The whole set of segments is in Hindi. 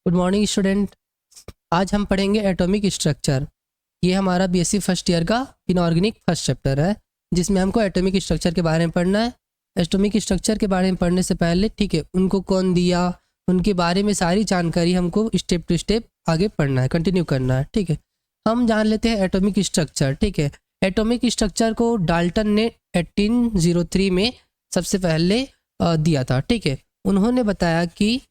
Good morning student. आज हम पढ़ेंगे एटॉमिक स्ट्रक्चर। ये हमारा बीएससी फर्स्ट ईयर का इनऑर्गेनिक फर्स्ट चैप्टर है, जिसमें हमको एटॉमिक स्ट्रक्चर के बारे में पढ़ना है। एटॉमिक स्ट्रक्चर के बारे में पढ़ने से पहले ठीक है, उनको कौन दिया, उनके बारे में सारी जानकारी हमको स्टेप टू स्टेप आगे पढ़ना है, कंटिन्यू करना है। ठीक है, हम जान लेते हैं एटॉमिक स्ट्रक्चर। ठीक है, एटॉमिक स्ट्रक्चर को डाल्टन ने 1803 में सबसे पहले दिया था। ठीक है, उन्होंने बताया कि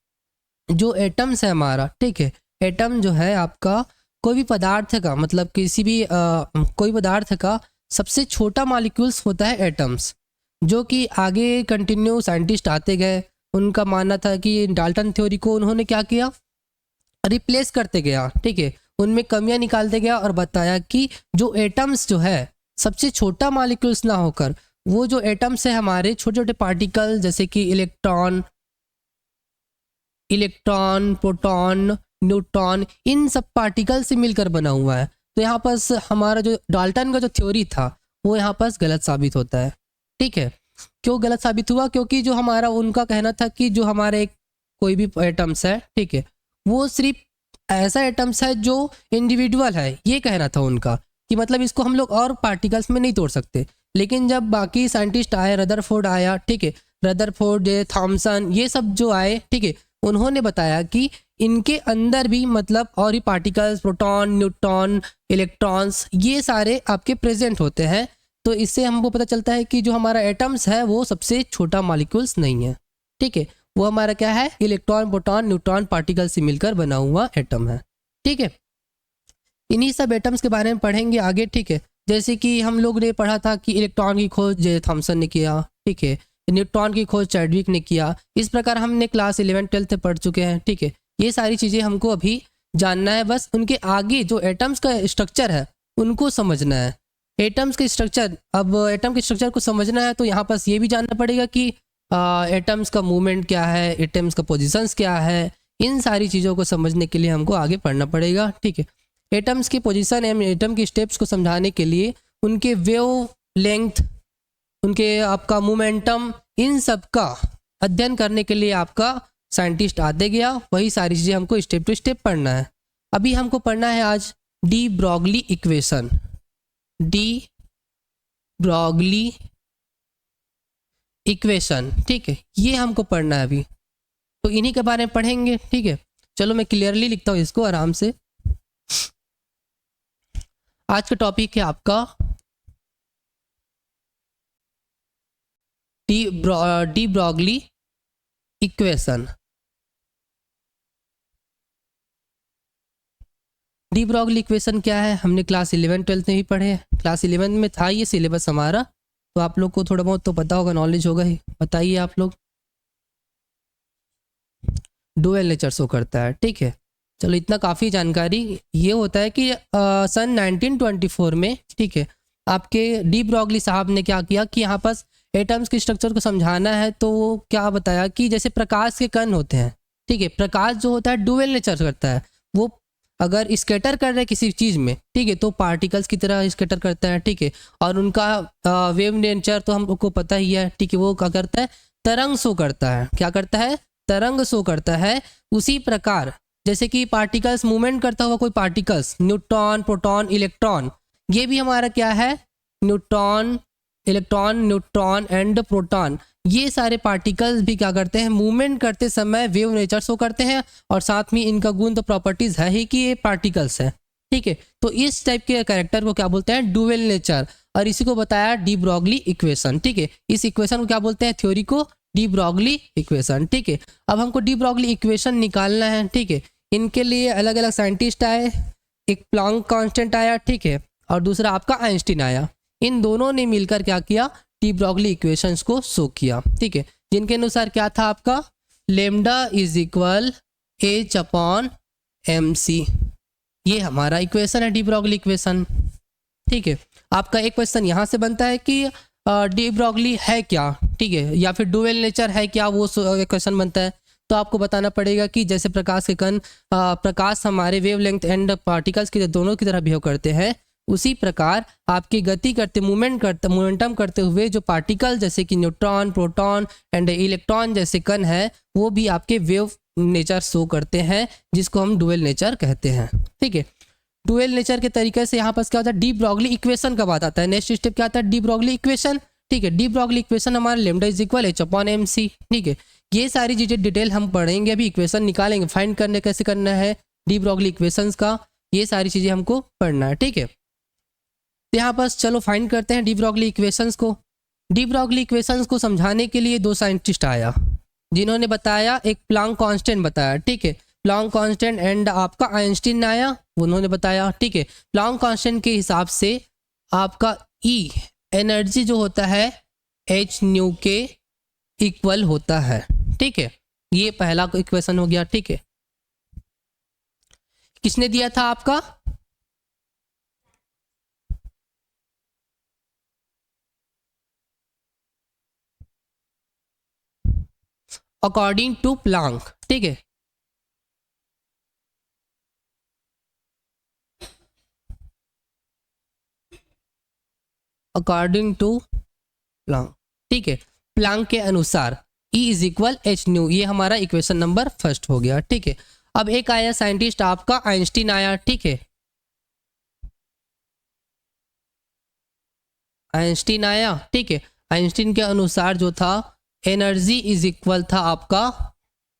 जो एटम्स है हमारा, ठीक है, एटम जो है आपका कोई भी पदार्थ का, मतलब किसी भी कोई पदार्थ का सबसे छोटा मॉलिक्यूल्स होता है एटम्स। जो कि आगे कंटिन्यू साइंटिस्ट आते गए, उनका मानना था कि डाल्टन थ्योरी को उन्होंने क्या किया, रिप्लेस करते गया। ठीक है, उनमें कमियां निकालते गया और बताया कि जो एटम्स जो है सबसे छोटा मॉलिक्यूल्स ना होकर, वो जो एटम्स है हमारे छोटे छोटे पार्टिकल, जैसे कि इलेक्ट्रॉन, प्रोटॉन, न्यूट्रॉन, इन सब पार्टिकल से मिलकर बना हुआ है। तो यहाँ पर हमारा जो डाल्टन का जो थ्योरी था वो यहाँ पर गलत साबित होता है। ठीक है, क्यों गलत साबित हुआ? क्योंकि जो हमारा उनका कहना था कि जो हमारे कोई भी एटम्स है, ठीक है, वो सिर्फ ऐसा एटम्स है जो इंडिविजुअल है, ये कहना था उनका, कि मतलब इसको हम लोग और पार्टिकल्स में नहीं तोड़ सकते। लेकिन जब बाकी साइंटिस्ट आए, रदरफोर्ड आया, ठीक है, रदरफोर्ड, थॉमसन, ये सब जो आए, ठीक है, उन्होंने बताया कि इनके अंदर भी मतलब और ही पार्टिकल्स, प्रोटॉन, न्यूट्रॉन, इलेक्ट्रॉन्स, ये सारे आपके प्रेजेंट होते हैं। तो इससे हमको पता चलता है कि जो हमारा एटम्स है वो सबसे छोटा मॉलिक्यूल्स नहीं है। ठीक है, वो हमारा क्या है, इलेक्ट्रॉन, प्रोटॉन, न्यूट्रॉन पार्टिकल से मिलकर बना हुआ एटम है। ठीक है, इन्हीं सब एटम्स के बारे में पढ़ेंगे आगे। ठीक है, जैसे कि हम लोग ने पढ़ा था कि इलेक्ट्रॉन की खोज थॉमसन ने किया, ठीक है, न्यूट्रॉन की खोज चैडविक ने किया। इस प्रकार हमने क्लास 11 12 में पढ़ चुके हैं। ठीक है, ये सारी चीज़ें हमको अभी जानना है, बस उनके आगे जो एटम्स का स्ट्रक्चर है उनको समझना है। एटम्स के स्ट्रक्चर, अब एटम के स्ट्रक्चर को समझना है तो यहाँ पास ये भी जानना पड़ेगा कि एटम्स का मूवमेंट क्या है, एटम्स का पोजिशंस क्या है। इन सारी चीज़ों को समझने के लिए हमको आगे पढ़ना पड़ेगा। ठीक है, एटम्स की पोजीशन एवं एटम के स्टेप्स को समझाने के लिए उनके वेव लेंथ, उनके आपका मोमेंटम, इन सब का अध्ययन करने के लिए आपका साइंटिस्ट आते गया। वही सारी चीज़ें हमको स्टेप टू स्टेप पढ़ना है। अभी हमको पढ़ना है आज D Broglie equation. D Broglie equation, ठीक है, ये हमको पढ़ना है अभी, तो इन्हीं के बारे में पढ़ेंगे। ठीक है, चलो मैं क्लियरली लिखता हूँ इसको आराम से। आज का टॉपिक है आपका D Broglie equation. D Broglie equation क्या है, हमने क्लास 11 12 में भी पढ़े। क्लास 11 में था ये सिलेबस हमारा, तो आप लोग को थोड़ा बहुत तो पता होगा, नॉलेज होगा ही। बताइए आप लोग। डुअल नेचर शो करता है। ठीक है, चलो इतना काफ़ी जानकारी। ये होता है कि सन 1924 में, ठीक है, आपके डी ब्रॉगली साहब ने क्या किया कि यहाँ पास एटम्स के स्ट्रक्चर को समझाना है, तो वो क्या बताया कि जैसे प्रकाश के कण होते हैं, ठीक है, प्रकाश जो होता है डुअल नेचर करता है। वो अगर स्कैटर कर रहे किसी चीज़ में, ठीक है, तो पार्टिकल्स की तरह स्कैटर करता है। ठीक है, और उनका वेव नेचर तो हम लोग को पता ही है। ठीक है, वो क्या करता है, तरंग शो करता है। क्या करता है, तरंग शो करता है। उसी प्रकार जैसे कि पार्टिकल्स मूवमेंट करता हुआ कोई पार्टिकल्स, न्यूट्रॉन, प्रोटॉन, इलेक्ट्रॉन, ये भी हमारा क्या है, neutron, electron, neutron and proton, ये सारे पार्टिकल्स भी क्या करते हैं, मूवमेंट करते समय वेव नेचर शो करते हैं। और साथ में इनका गुण तो प्रॉपर्टीज है ही कि ये पार्टिकल्स है। ठीक है, तो इस टाइप के कैरेक्टर को क्या बोलते हैं, डुअल नेचर, और इसी को बताया डी ब्रॉगली इक्वेशन। ठीक है, इस इक्वेशन को क्या बोलते हैं, थ्योरी को डी ब्रॉगली इक्वेशन। ठीक है, अब हमको डी ब्रॉगली इक्वेशन निकालना है। ठीक है, इनके लिए अलग अलग साइंटिस्ट आए, एक प्लैंक कांस्टेंट आया, ठीक है, और दूसरा आपका आइंस्टीन आया। इन दोनों ने मिलकर क्या किया, डी ब्रॉगली इक्वेशंस को शो किया। ठीक है, जिनके अनुसार क्या था आपका, lambda is equal h upon m c, ये हमारा इक्वेशन है डी ब्रॉगली इक्वेशन। ठीक है, आपका एक क्वेश्चन यहाँ से बनता है कि डी ब्रॉगली है क्या, ठीक है, या फिर डुअल नेचर है क्या, वो क्वेश्चन बनता है। तो आपको बताना पड़ेगा कि जैसे प्रकाश के कण, प्रकाश हमारे वेवलेंथ एंड पार्टिकल्स के दोनों की तरह बिहेव करते हैं, उसी प्रकार आपकी गति करते, मोमेंटम करते हुए जो पार्टिकल जैसे कि न्यूट्रॉन, प्रोटॉन एंड इलेक्ट्रॉन जैसे कण है, वो भी आपके वेव नेचर शो करते हैं जिसको हम डुअल नेचर कहते हैं। ठीक है, डुअल नेचर के तरीके से यहाँ पर क्या होता है, डी ब्रॉगली इक्वेशन का बात आता है। नेक्स्ट स्टेप क्या आता है, डी ब्रॉगली इक्वेशन। ठीक है, डी ब्रॉगली इक्वेशन हमारा lambda is equal h upon m c. ठीक है, ये सारी चीज़ें डिटेल हम पढ़ेंगे, अभी इक्वेशन निकालेंगे, फाइंड करने कैसे करना है डी ब्रॉगली इक्वेशंस का, ये सारी चीज़ें हमको पढ़ना है। ठीक है, तो यहाँ पर चलो फाइंड करते हैं डी ब्रॉगली इक्वेशंस को। डी ब्रॉगली इक्वेशंस को समझाने के लिए दो साइंटिस्ट आया जिन्होंने बताया, एक प्लांक कांस्टेंट बताया। ठीक है, प्लांक कांस्टेंट एंड आपका आइंस्टीन आया, उन्होंने बताया। ठीक है, प्लांक कांस्टेंट के हिसाब से आपका ई एनर्जी जो होता है एच न्यू के इक्वल होता है। ठीक है, ये पहला इक्वेशन हो गया। ठीक है, किसने दिया था आपका, अकॉर्डिंग टू प्लांक। ठीक है, अकॉर्डिंग टू प्लांक। ठीक है, प्लांक के अनुसार E is equal H new, ये हमारा इक्वेशन नंबर फर्स्ट हो गया। ठीक है, अब एक आया साइंटिस्ट आपका आइंस्टीन आया। ठीक है, आइंस्टीन आया। ठीक है, आइंस्टीन के अनुसार जो था एनर्जी इज इक्वल था आपका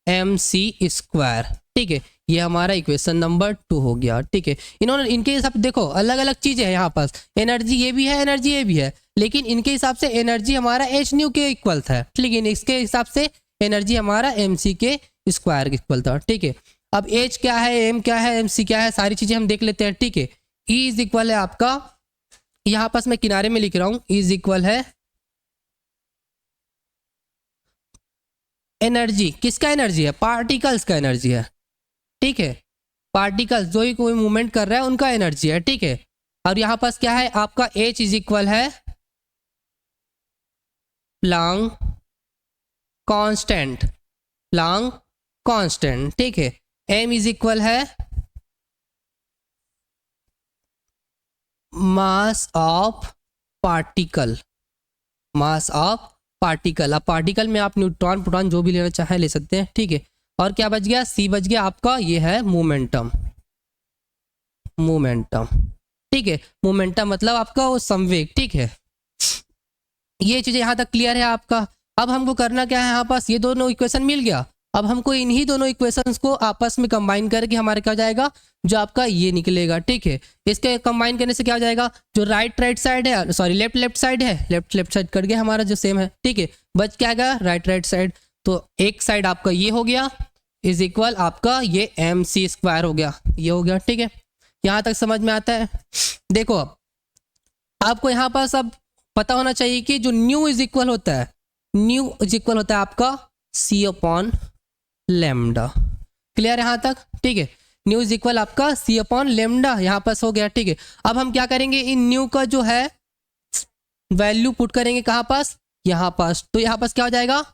एम सी स्क्वायर। ठीक है, ये हमारा इक्वेशन नंबर 2 हो गया। ठीक है, इन्होंने इनके हिसाब से देखो अलग अलग चीजें हैं यहाँ पास, एनर्जी ये भी है, एनर्जी ये भी है, लेकिन इनके हिसाब से एनर्जी हमारा एच न्यू के इक्वल था, लेकिन इसके हिसाब से एनर्जी हमारा एम सी के स्क्वायर के इक्वल था। ठीक है, अब एच क्या है, एम क्या है, एम सी क्या है, सारी चीजें हम देख लेते हैं। ठीक है, ई इज इक्वल है आपका, यहाँ पास मैं किनारे में लिख रहा हूँ, इज इक्वल है एनर्जी, किसका एनर्जी है, पार्टिकल्स का एनर्जी है। ठीक है, पार्टिकल्स जो ही कोई मूवमेंट कर रहा है उनका एनर्जी है। ठीक है, और यहाँ पास क्या है आपका एच इज इक्वल है प्लांक कांस्टेंट, प्लांक कांस्टेंट। ठीक है, एम इज इक्वल है mass of particle, mass of particle. अब पार्टिकल में आप न्यूट्रॉन प्रोटॉन जो भी लेना चाहे ले सकते हैं। ठीक है, और क्या बच गया, सी बच गया आपका, ये है मोमेंटम, मोमेंटम। ठीक है, मोमेंटम मतलब आपका वो संवेग। ठीक है, ये चीजें यहाँ तक क्लियर है आपका। अब हमको करना क्या है, यहाँ पास ये दोनों इक्वेशन मिल गया, अब हमको इन्हीं दोनों इक्वेशंस को आपस में कंबाइन करके हमारे क्या हो जाएगा, जो आपका ये निकलेगा। ठीक है, इसके कंबाइन करने से क्या हो जाएगा, जो राइट साइड है, सॉरी लेफ्ट साइड है, लेफ्ट साइड कट गया हमारा जो सेम है। ठीक है, बच क्या गया राइट साइड, तो एक साइड आपका ये हो गया इज इक्वल आपका ये एम सी स्क्वायर हो गया, ये हो गया। ठीक है, यहाँ तक समझ में आता है। देखो अब आपको यहाँ पास अब पता होना चाहिए कि जो न्यू इज इक्वल होता है, न्यू इज इक्वल होता है आपका सी अपॉन लेमडा। क्लियर यहाँ तक। ठीक है, न्यू इज इक्वल आपका सी अपॉन लेमडा, यहाँ पास हो गया। ठीक है, अब हम क्या करेंगे, इन न्यू का जो है वैल्यू पुट करेंगे कहाँ पास, यहाँ पास, तो यहाँ पास क्या हो जाएगा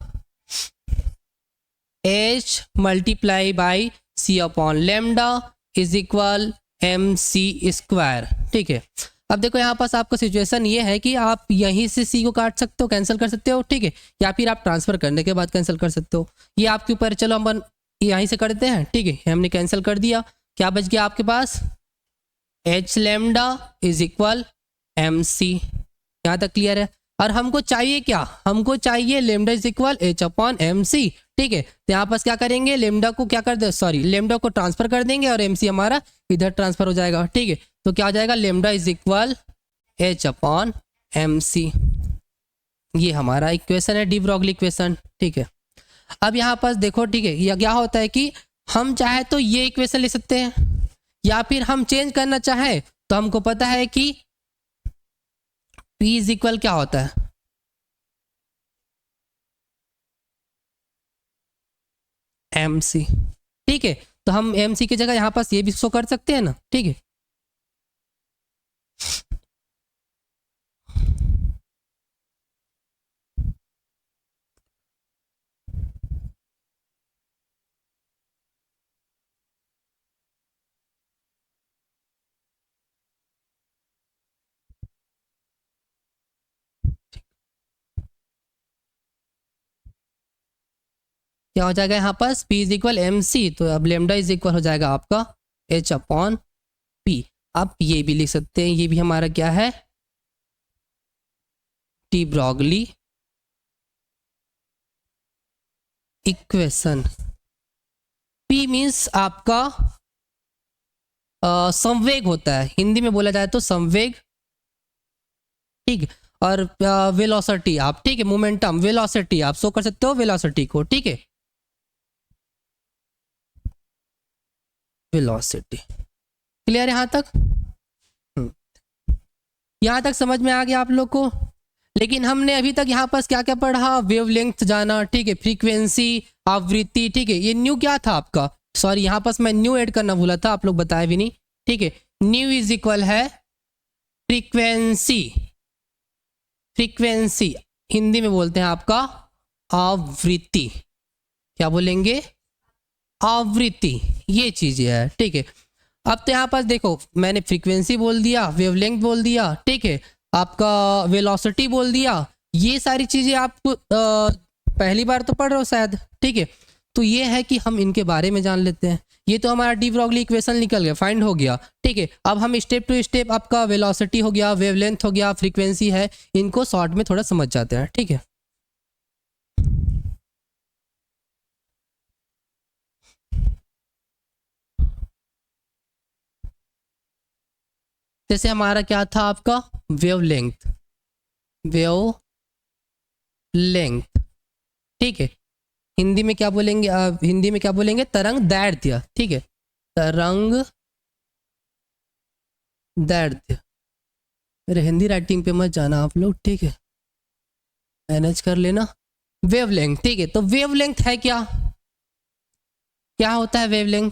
h multiply by c upon lambda is equal M c square. ठीक है, अब देखो यहाँ पास आपका सिचुएशन ये है कि आप यहीं से सी को काट सकते हो, कैंसिल कर सकते हो। ठीक है, या फिर आप ट्रांसफर करने के बाद कैंसिल कर सकते हो, ये आपके ऊपर। चलो हम यहीं से करते हैं। ठीक है, हमने कैंसिल कर दिया, क्या बच गया आपके पास H lambda is equal M सी। यहाँ तक क्लियर है। और हमको चाहिए क्या, हमको चाहिए lambda is equal h upon m c. ठीक है, तो यहाँ पास क्या करेंगे, लेमडा को क्या कर दे, सॉरी लेमडा को ट्रांसफर कर देंगे और एम सी हमारा इधर ट्रांसफर हो जाएगा। ठीक है, तो क्या हो जाएगा lambda is equal h upon m c, ये हमारा इक्वेशन है, डी ब्रॉगली इक्वेशन। ठीक है, अब यहाँ पास देखो। ठीक है, यह क्या होता है कि हम चाहे तो ये इक्वेशन ले सकते हैं, या फिर हम चेंज करना चाहे तो हमको पता है कि P इज इक्वल क्या होता है, एम सी। ठीक है, तो हम एम सी की जगह यहाँ पास ये भी शो कर सकते हैं ना। ठीक है, क्या हो जाएगा यहाँ पास P इज इक्वल MC, तो अब लेमडा इज इक्वल हो जाएगा आपका H/P। आप ये भी लिख सकते हैं, ये भी हमारा क्या है de Broglie equation. P means आपका संवेग होता है, हिंदी में बोला जाए तो संवेग, ठीक है। और वेलोसिटी आप, ठीक है, मोमेंटम, वेलोसिटी आप शो कर सकते हो वेलोसिटी को, ठीक है, वेलोसिटी। क्लियर यहाँ तक? यहाँ तक समझ में आ गया आप लोग को? लेकिन हमने अभी तक यहाँ पास क्या क्या पढ़ा, वेवलेंथ जाना, ठीक है, फ्रीक्वेंसी, आवृत्ति, ठीक है। ये न्यू क्या था आपका, सॉरी यहाँ पास मैं न्यू ऐड करना भूला था, आप लोग बताया भी नहीं, ठीक है। न्यू इज इक्वल है फ्रीक्वेंसी, फ्रीक्वेंसी हिंदी में बोलते हैं आपका आवृत्ति। क्या बोलेंगे? आवृत्ति, ये चीजें है, ठीक है। अब तो यहाँ पास देखो मैंने फ्रीक्वेंसी बोल दिया, वेवलेंथ बोल दिया, ठीक है, आपका वेलोसिटी बोल दिया, ये सारी चीजें आप पहली बार तो पढ़ रहे हो शायद, ठीक है। तो ये है कि हम इनके बारे में जान लेते हैं। ये तो हमारा डी ब्रॉगली इक्वेशन निकल गया, फाइंड हो गया, ठीक है। अब हम स्टेप टू स्टेप आपका वेलोसिटी हो गया, वेवलेंथ हो गया, फ्रीक्वेंसी है, इनको शॉर्ट में थोड़ा समझ जाते हैं, ठीक है। जैसे हमारा क्या था आपका वेवलेंथ, वेवलेंथ, ठीक है। हिंदी में क्या बोलेंगे, हिंदी में क्या बोलेंगे, तरंग दैर्ध्य, ठीक है, तरंग दैर्ध्य। मेरे हिंदी राइटिंग पे मत जाना आप लोग, ठीक है, मैनेज कर लेना। वेवलेंथ, ठीक है। तो वेवलेंथ है क्या, क्या होता है वेवलेंथ?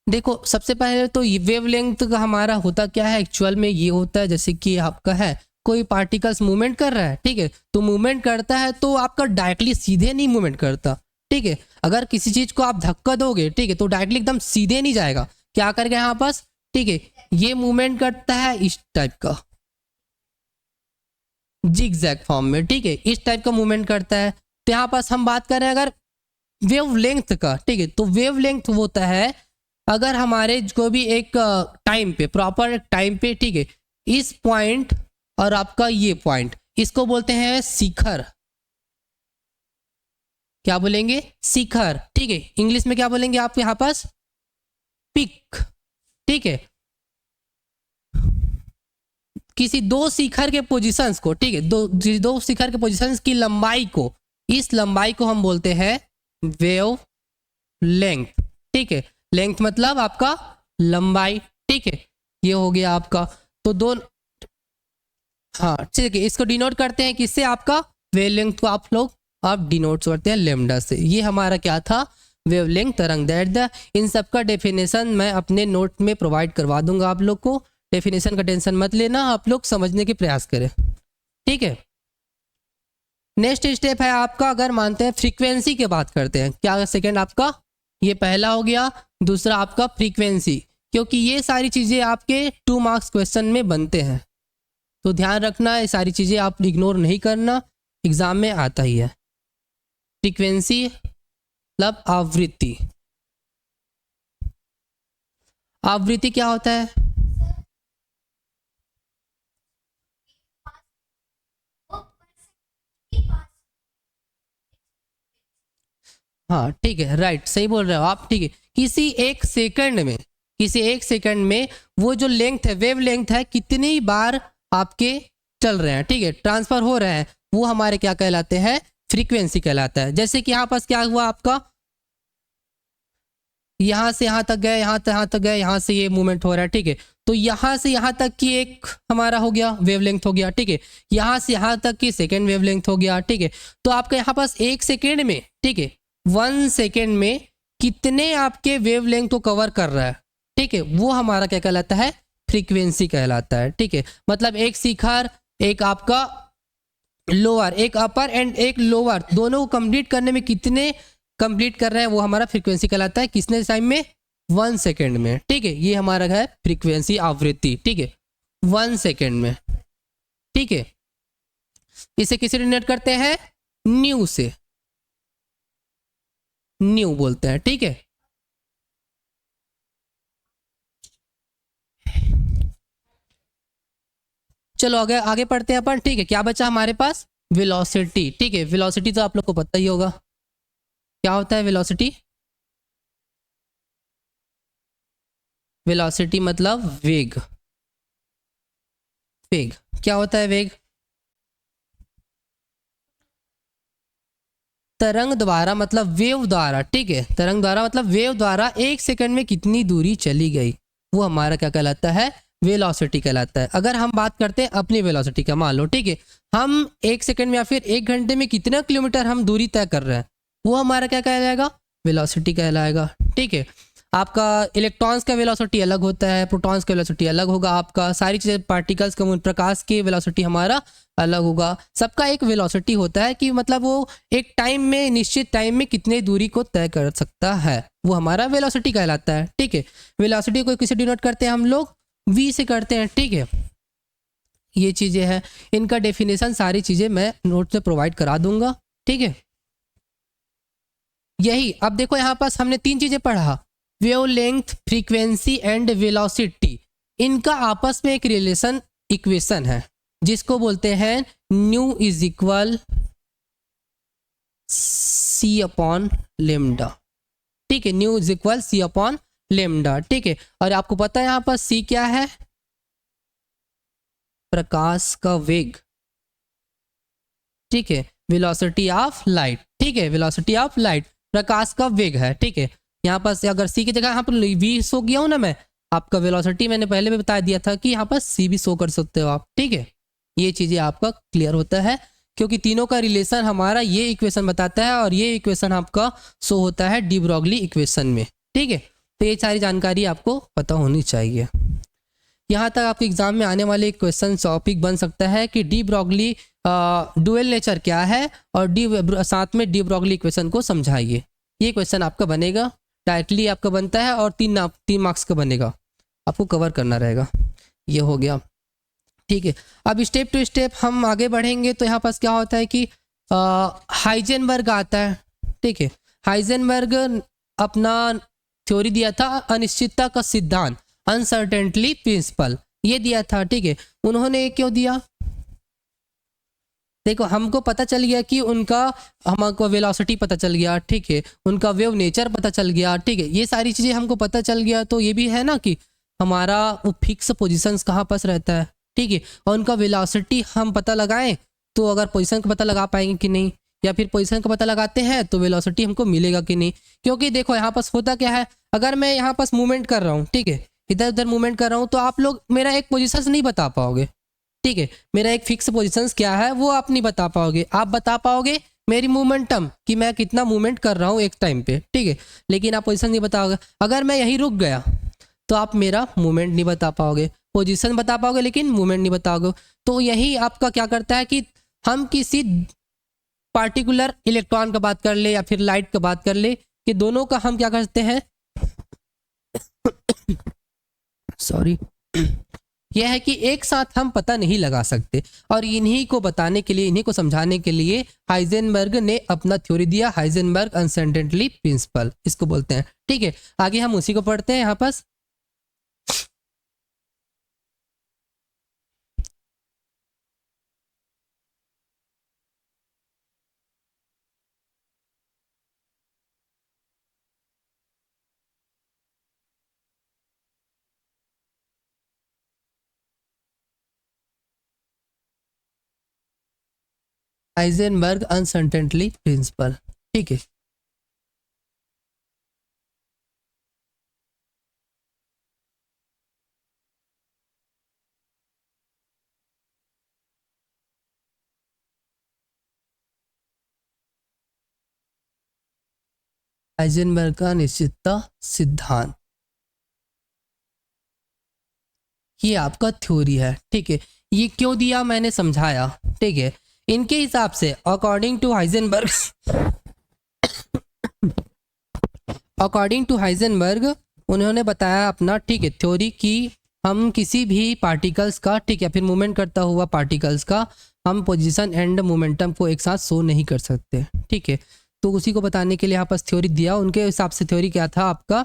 देखो सबसे पहले तो वेवलेंथ का हमारा होता क्या है एक्चुअल में, ये होता है जैसे कि आपका है कोई पार्टिकल्स मूवमेंट कर रहा है, ठीक है, तो मूवमेंट करता है तो आपका डायरेक्टली सीधे नहीं मूवमेंट करता, ठीक है। अगर किसी चीज को आप धक्का दोगे, ठीक है, तो डायरेक्टली एकदम सीधे नहीं जाएगा, क्या करके यहाँ पास, ठीक है, ये मूवमेंट करता है इस टाइप का जिगजैग फॉर्म में, ठीक है, इस टाइप का मूवमेंट करता है। तो यहाँ पास हम बात कर रहे हैं अगर वेवलेंथ का, ठीक है, तो वेवलेंथ होता है अगर हमारे को भी एक टाइम पे, प्रॉपर टाइम पे, ठीक है, इस पॉइंट और आपका ये पॉइंट, इसको बोलते हैं शिखर। क्या बोलेंगे? शिखर, ठीक है। इंग्लिश में क्या बोलेंगे आप यहाँ पास? पिक, ठीक है। किसी दो शिखर के पोजीशंस को, ठीक है, दो शिखर के पोजीशंस की लंबाई को, इस लंबाई को हम बोलते हैं वेव लेंथ, ठीक है। लेंथ मतलब आपका लंबाई, ठीक है, ये हो गया आपका। तो दो, हाँ ठीक है, इसको डिनोट करते हैं किससे, आपका वेवलेंथ को आप लोग आप डिनोट करते हैं लेमडा से। ये हमारा क्या था, वेवलेंथ, तरंग दैर्ध्य। इन सब का डेफिनेशन मैं अपने नोट में प्रोवाइड करवा दूंगा आप लोग को, डेफिनेशन का टेंशन मत लेना, आप लोग समझने के प्रयास करें, ठीक है। नेक्स्ट स्टेप है आपका, अगर मानते हैं फ्रीक्वेंसी की बात करते हैं, क्या सेकंड आपका, ये पहला हो गया, दूसरा आपका फ्रीक्वेंसी, क्योंकि ये सारी चीज़ें आपके 2 मार्क्स क्वेश्चन में बनते हैं, तो ध्यान रखना ये सारी चीज़ें आप इग्नोर नहीं करना, एग्जाम में आता ही है। फ्रीक्वेंसी मतलब आवृत्ति। आवृत्ति क्या होता है? हाँ ठीक है, राइट, सही बोल रहे हो आप, ठीक है। किसी एक सेकंड में, किसी एक सेकंड में वो जो लेंथ है, वेव लेंथ है, कितनी बार आपके चल रहे हैं, ठीक है, ट्रांसफर हो रहे हैं, वो हमारे क्या कहलाते हैं, फ्रीक्वेंसी कहलाता है। जैसे कि यहाँ पास क्या हुआ आपका, यहाँ से यहाँ तक गए, यहाँ तक गए, यहाँ से ये मूवमेंट हो रहा है, ठीक है, तो यहाँ से यहाँ तक की एक हमारा हो गया वेवलेंथ हो गया, ठीक है, यहाँ से यहाँ तक की सेकेंड वेवलेंथ हो गया, ठीक है। तो आपका यहाँ पास एक सेकेंड में, ठीक है, 1 सेकेंड में कितने आपके वेवलेंथ को कवर कर रहा है, ठीक है, वो हमारा क्या कहलाता है, फ्रीक्वेंसी कहलाता है, ठीक है। मतलब एक शिखर, एक आपका लोअर, एक अपर एंड एक लोअर, दोनों को कंप्लीट करने में कितने कंप्लीट कर रहे हैं, वो हमारा फ्रीक्वेंसी कहलाता है। किसने टाइम में? 1 सेकेंड में, ठीक है, ये हमारा है फ्रीक्वेंसी, आवृत्ति, ठीक है। 1 सेकेंड में, ठीक है। इसे किसे डिनोट करते हैं? न्यू से, न्यू बोलते हैं, ठीक है। चलो आगे आगे पढ़ते हैं अपन, ठीक है। क्या बचा हमारे पास? वेलोसिटी, ठीक है। वेलोसिटी तो आप लोग को पता ही होगा क्या होता है वेलोसिटी। वेलोसिटी मतलब वेग। वेग क्या होता है? वेग तरंग द्वारा मतलब वेव द्वारा, ठीक है। तरंग द्वारा मतलब वेव द्वारा 1 सेकंड में कितनी दूरी चली गई, वो हमारा क्या कहलाता है? वेलोसिटी कहलाता है। अगर हम बात करते हैं अपनी वेलोसिटी का, मान लो, ठीक है, हम 1 सेकंड में या फिर 1 घंटे में कितना किलोमीटर हम दूरी तय कर रहे हैं, वो हमारा क्या कहलाएगा? वेलोसिटी कहलाएगा, ठीक है। आपका इलेक्ट्रॉन्स का वेलोसिटी अलग होता है, प्रोटॉन्स का वेलोसिटी अलग होगा, आपका सारी चीज़ें पार्टिकल्स का, प्रकाश की वेलोसिटी हमारा अलग होगा। सबका एक वेलोसिटी होता है कि मतलब वो एक टाइम में, निश्चित टाइम में कितने दूरी को तय कर सकता है, वो हमारा वेलोसिटी कहलाता है, ठीक है। वेलोसिटी को किसे डिनोट करते हैं हम लोग? v से करते हैं, ठीक है। ये चीज़ें हैं, इनका डेफिनेशन सारी चीज़ें मैं नोट में प्रोवाइड करा दूंगा, ठीक है। यही अब देखो यहाँ पास हमने 3 चीज़ें पढ़ा, वेवलेंथ, फ्रीक्वेंसी एंड वेलोसिटी। इनका आपस में एक रिलेशन इक्वेशन है जिसको बोलते हैं nu is equal c upon lambda, ठीक है। Nu is equal c upon lambda, ठीक है। और आपको पता है यहाँ पर सी क्या है? प्रकाश का वेग, ठीक है। वेलोसिटी ऑफ लाइट, ठीक है। वेलोसिटी ऑफ लाइट प्रकाश का वेग है, ठीक है। यहाँ पर अगर सी की जगह यहाँ पर वी शो किया हूँ ना मैं, आपका वेलोसिटी मैंने पहले भी बता दिया था कि यहाँ पर सी भी शो कर सकते हो आप, ठीक है। ये चीज़ें आपका क्लियर होता है क्योंकि तीनों का रिलेशन हमारा ये इक्वेशन बताता है और ये इक्वेशन आपका शो होता है डी ब्रॉगली इक्वेशन में, ठीक है। तो ये सारी जानकारी आपको पता होनी चाहिए। यहाँ तक आपके एग्जाम में आने वाले क्वेश्चन टॉपिक बन सकता है कि डी ब्रॉगली डुअल नेचर क्या है और साथ में डी ब्रॉगली इक्वेशन को समझाइए। ये क्वेश्चन आपका बनेगा, डायरेक्टली आपका बनता है और 3 मार्क्स का बनेगा, आपको कवर करना रहेगा। ये हो गया, ठीक है। अब स्टेप टू स्टेप हम आगे बढ़ेंगे तो यहाँ पास क्या होता है कि हाइजेनबर्ग आता है, ठीक है। हाइजेनबर्ग अपना थ्योरी दिया था अनिश्चितता का सिद्धांत, अनसर्टेनिटी प्रिंसिपल, ये दिया था, ठीक है। उन्होंने ये क्यों दिया? देखो हमको पता चल गया कि उनका, हमको वेलोसिटी पता चल गया, ठीक है। उनका वेव नेचर पता चल गया, ठीक है। ये सारी चीज़ें हमको पता चल गया तो ये भी है ना कि हमारा वो फिक्स पोजीशंस कहाँ पास रहता है, ठीक है। और उनका वेलोसिटी हम पता लगाएं तो अगर पोजीशन का पता लगा पाएंगे कि नहीं, या फिर पोजीशन का पता लगाते हैं तो वेलोसिटी हमको मिलेगा कि नहीं। क्योंकि देखो यहाँ पास होता क्या है, अगर मैं यहाँ पास मूवमेंट कर रहा हूँ, ठीक है, इधर उधर मूवमेंट कर रहा हूँ तो आप लोग मेरा एक पोजीशन नहीं बता पाओगे, ठीक है। मेरा एक फिक्स पोजीशंस क्या है वो आप नहीं बता पाओगे, आप बता पाओगे मेरी मोमेंटम कि मैं कितना मूवमेंट कर रहा हूँ एक टाइम पे, ठीक है। लेकिन आप पोजीशन नहीं बताओगे। अगर मैं यहीं रुक गया तो आप मेरा मूवमेंट नहीं बता पाओगे, पोजीशन बता पाओगे लेकिन मूवमेंट नहीं बताओगे। तो यही आपका क्या करता है कि हम किसी पार्टिकुलर इलेक्ट्रॉन का बात कर ले या फिर लाइट का बात कर ले कि दोनों का हम क्या करते हैं सॉरी यह है कि एक साथ हम पता नहीं लगा सकते। और इन्हीं को बताने के लिए, इन्हीं को समझाने के लिए हाइजेनबर्ग ने अपना थ्योरी दिया, हाइजेनबर्ग अनसर्टेनिटी प्रिंसिपल इसको बोलते हैं, ठीक है। आगे हम उसी को पढ़ते हैं यहाँ पास। हाइजेनबर्ग अनसर्टेनिटी प्रिंसिपल, ठीक है। हाइजेनबर्ग का निश्चितता सिद्धांत, ये आपका थ्योरी है, ठीक है। ये क्यों दिया मैंने समझाया, ठीक है। इनके हिसाब से अकॉर्डिंग टू हाइजेनबर्ग उन्होंने बताया अपना, ठीक है, थ्योरी की हम किसी भी पार्टिकल्स का, ठीक है, फिर मूवमेंट करता हुआ पार्टिकल्स का हम पोजीशन एंड मोमेंटम को एक साथ शो नहीं कर सकते, ठीक है। तो उसी को बताने के लिए यहाँ पास थ्योरी दिया, उनके हिसाब से थ्योरी क्या था आपका,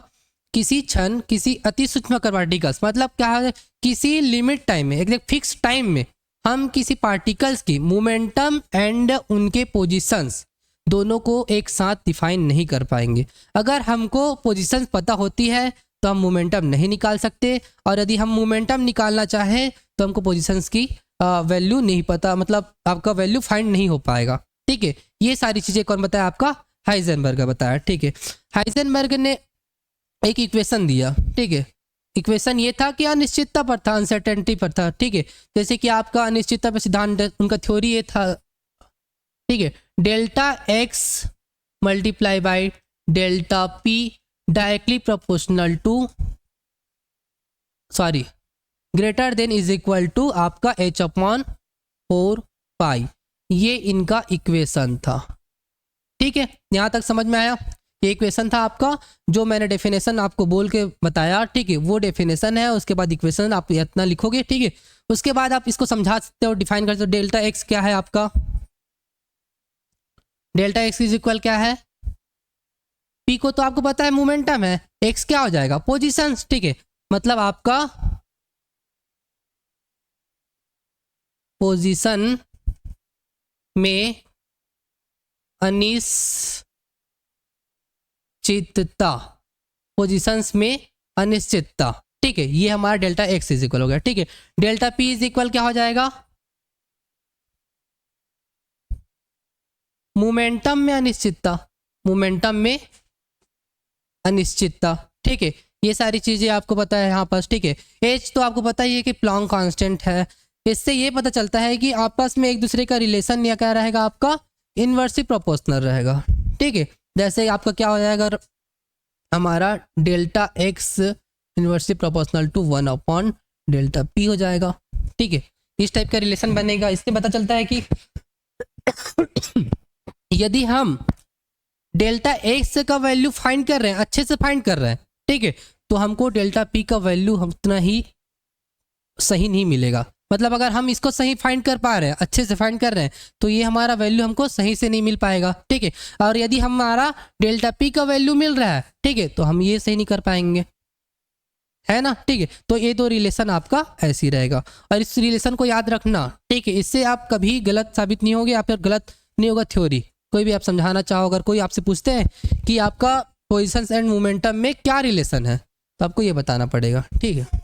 किसी क्षण किसी अति सूक्ष्म पार्टिकल्स, मतलब क्या है, किसी लिमिट टाइम में, एक फिक्स टाइम में हम किसी पार्टिकल्स की मोमेंटम एंड उनके पोजीशंस दोनों को एक साथ डिफाइन नहीं कर पाएंगे। अगर हमको पोजीशंस पता होती है तो हम मोमेंटम नहीं निकाल सकते, और यदि हम मोमेंटम निकालना चाहें तो हमको पोजीशंस की वैल्यू नहीं पता, मतलब आपका वैल्यू फाइंड नहीं हो पाएगा, ठीक है। ये सारी चीज़ें कौन बताया, आपका हाइजेनबर्ग का बताया, ठीक है। हाइजेनबर्ग ने एक इक्वेशन दिया, ठीक है। इक्वेशन ये था कि अनिश्चितता पर था, अनसर्टेनिटी पर था, ठीक है। जैसे कि आपका अनिश्चितता पर सिद्धांत, उनका थ्योरी ये था, ठीक है, delta x multiply by delta p directly proportional to, sorry, greater than is equal to आपका h अपॉन 4 ये इनका इक्वेशन था, ठीक है। यहाँ तक समझ में आया, ये इक्वेशन था आपका, जो मैंने डेफिनेशन आपको बोल के बताया, ठीक है, वो डेफिनेशन है। उसके बाद इक्वेशन आप इतना लिखोगे, ठीक है। उसके बाद आप इसको समझा सकते हो, डिफाइन कर सकते हो। डेल्टा एक्स क्या है आपका, डेल्टा एक्स इज इक्वल क्या है, पी को तो आपको पता है मोमेंटम है, एक्स क्या हो जाएगा, पोजीशन, ठीक है। मतलब आपका पोजीशन में अनिश्चितता, पोजीशंस में अनिश्चितता, ठीक है। ये हमारा डेल्टा एक्स इज इक्वल हो गया, ठीक है। डेल्टा पी इज इक्वल क्या हो जाएगा, मोमेंटम में अनिश्चितता, मोमेंटम में अनिश्चितता, ठीक है। ये सारी चीजें आपको पता है यहाँ पास, ठीक है। एच तो आपको पता ही है कि प्लॉन्क कांस्टेंट है। इससे ये पता चलता है कि आपस में एक दूसरे का रिलेशन या क्या रहेगा, आपका इनवर्सली प्रोपोर्शनल रहेगा, ठीक है। जैसे आपका क्या हो जाएगा, हमारा delta x inversely proportional to 1 upon delta p हो जाएगा, ठीक है। इस टाइप का रिलेशन बनेगा। इससे पता चलता है कि यदि हम डेल्टा एक्स का वैल्यू फाइंड कर रहे हैं, अच्छे से फाइंड कर रहे हैं, ठीक है, तो हमको डेल्टा पी का वैल्यू उतना ही सही नहीं मिलेगा। मतलब अगर हम इसको सही फाइंड कर पा रहे हैं, अच्छे से फाइंड कर रहे हैं, तो ये हमारा वैल्यू हमको सही से नहीं मिल पाएगा, ठीक है। और यदि हमारा डेल्टा पी का वैल्यू मिल रहा है, ठीक है, तो हम ये सही नहीं कर पाएंगे, है ना, ठीक है। तो ये दो रिलेशन आपका ऐसे ही रहेगा, और इस रिलेशन को याद रखना, ठीक है। इससे आप कभी गलत साबित नहीं होगे, या फिर गलत नहीं होगा थ्योरी। कोई भी आप समझाना चाहो, अगर कोई आपसे पूछते हैं कि आपका पोजीशंस एंड मोमेंटम में क्या रिलेशन है, तो आपको ये बताना पड़ेगा, ठीक है।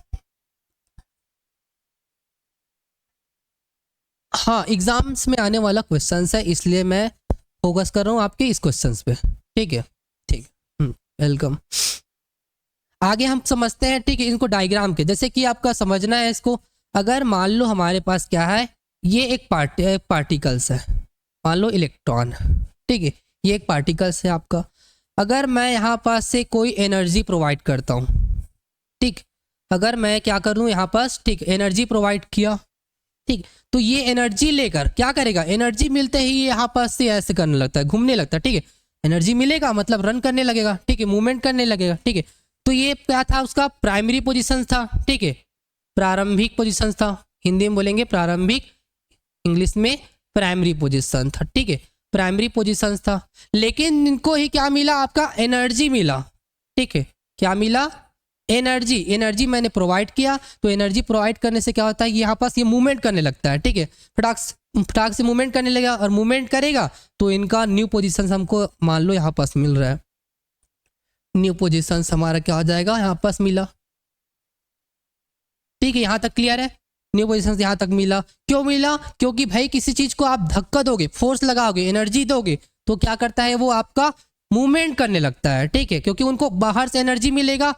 हाँ, एग्जाम्स में आने वाला क्वेश्चन है, इसलिए मैं फोकस कर रहा हूँ आपके इस क्वेश्चन पे, ठीक है, ठीक, वेलकम। आगे हम समझते हैं, ठीक है, इनको डायग्राम के, जैसे कि आपका समझना है इसको। अगर मान लो हमारे पास क्या है, ये एक पार्टिकल्स है, मान लो इलेक्ट्रॉन, ठीक है, ये एक पार्टिकल्स है आपका। अगर मैं यहाँ पास से कोई एनर्जी प्रोवाइड करता हूँ, ठीक, अगर मैं क्या करूँ यहाँ पास, ठीक, एनर्जी प्रोवाइड किया, ठीक, तो ये एनर्जी लेकर क्या करेगा, एनर्जी मिलते ही ये यहाँ पास से ऐसे करने लगता है, घूमने लगता है, ठीक है। एनर्जी मिलेगा मतलब रन करने लगेगा, ठीक है, मूवमेंट करने लगेगा, ठीक है। तो ये क्या था, उसका प्राइमरी पोजीशन था, ठीक है, प्रारंभिक पोजीशन था, हिंदी में बोलेंगे प्रारंभिक, इंग्लिश में प्राइमरी पोजीशन था, ठीक है, प्राइमरी पोजीशन था। लेकिन इनको ही क्या मिला, आपका एनर्जी मिला, ठीक है, क्या मिला, एनर्जी। एनर्जी मैंने प्रोवाइड किया, तो एनर्जी प्रोवाइड करने से क्या होता है, यहाँ पास ये मूवमेंट करने लगता है, ठीक है, फटाक से मूवमेंट करने लगेगा, और मूवमेंट करेगा तो इनका न्यू पोजीशन हमको मान लो यहाँ पास मिल रहा है, न्यू पोजीशन हमारा क्या हो जाएगा, यहाँ पास मिला, ठीक है। यहाँ तक क्लियर है, न्यू पोजीशन यहाँ तक मिला। क्यों मिला, क्योंकि भाई किसी चीज को आप धक्का दोगे, फोर्स लगाओगे, एनर्जी दोगे, तो क्या करता है वो, आपका मूवमेंट करने लगता है, ठीक है, क्योंकि उनको बाहर से एनर्जी मिलेगा,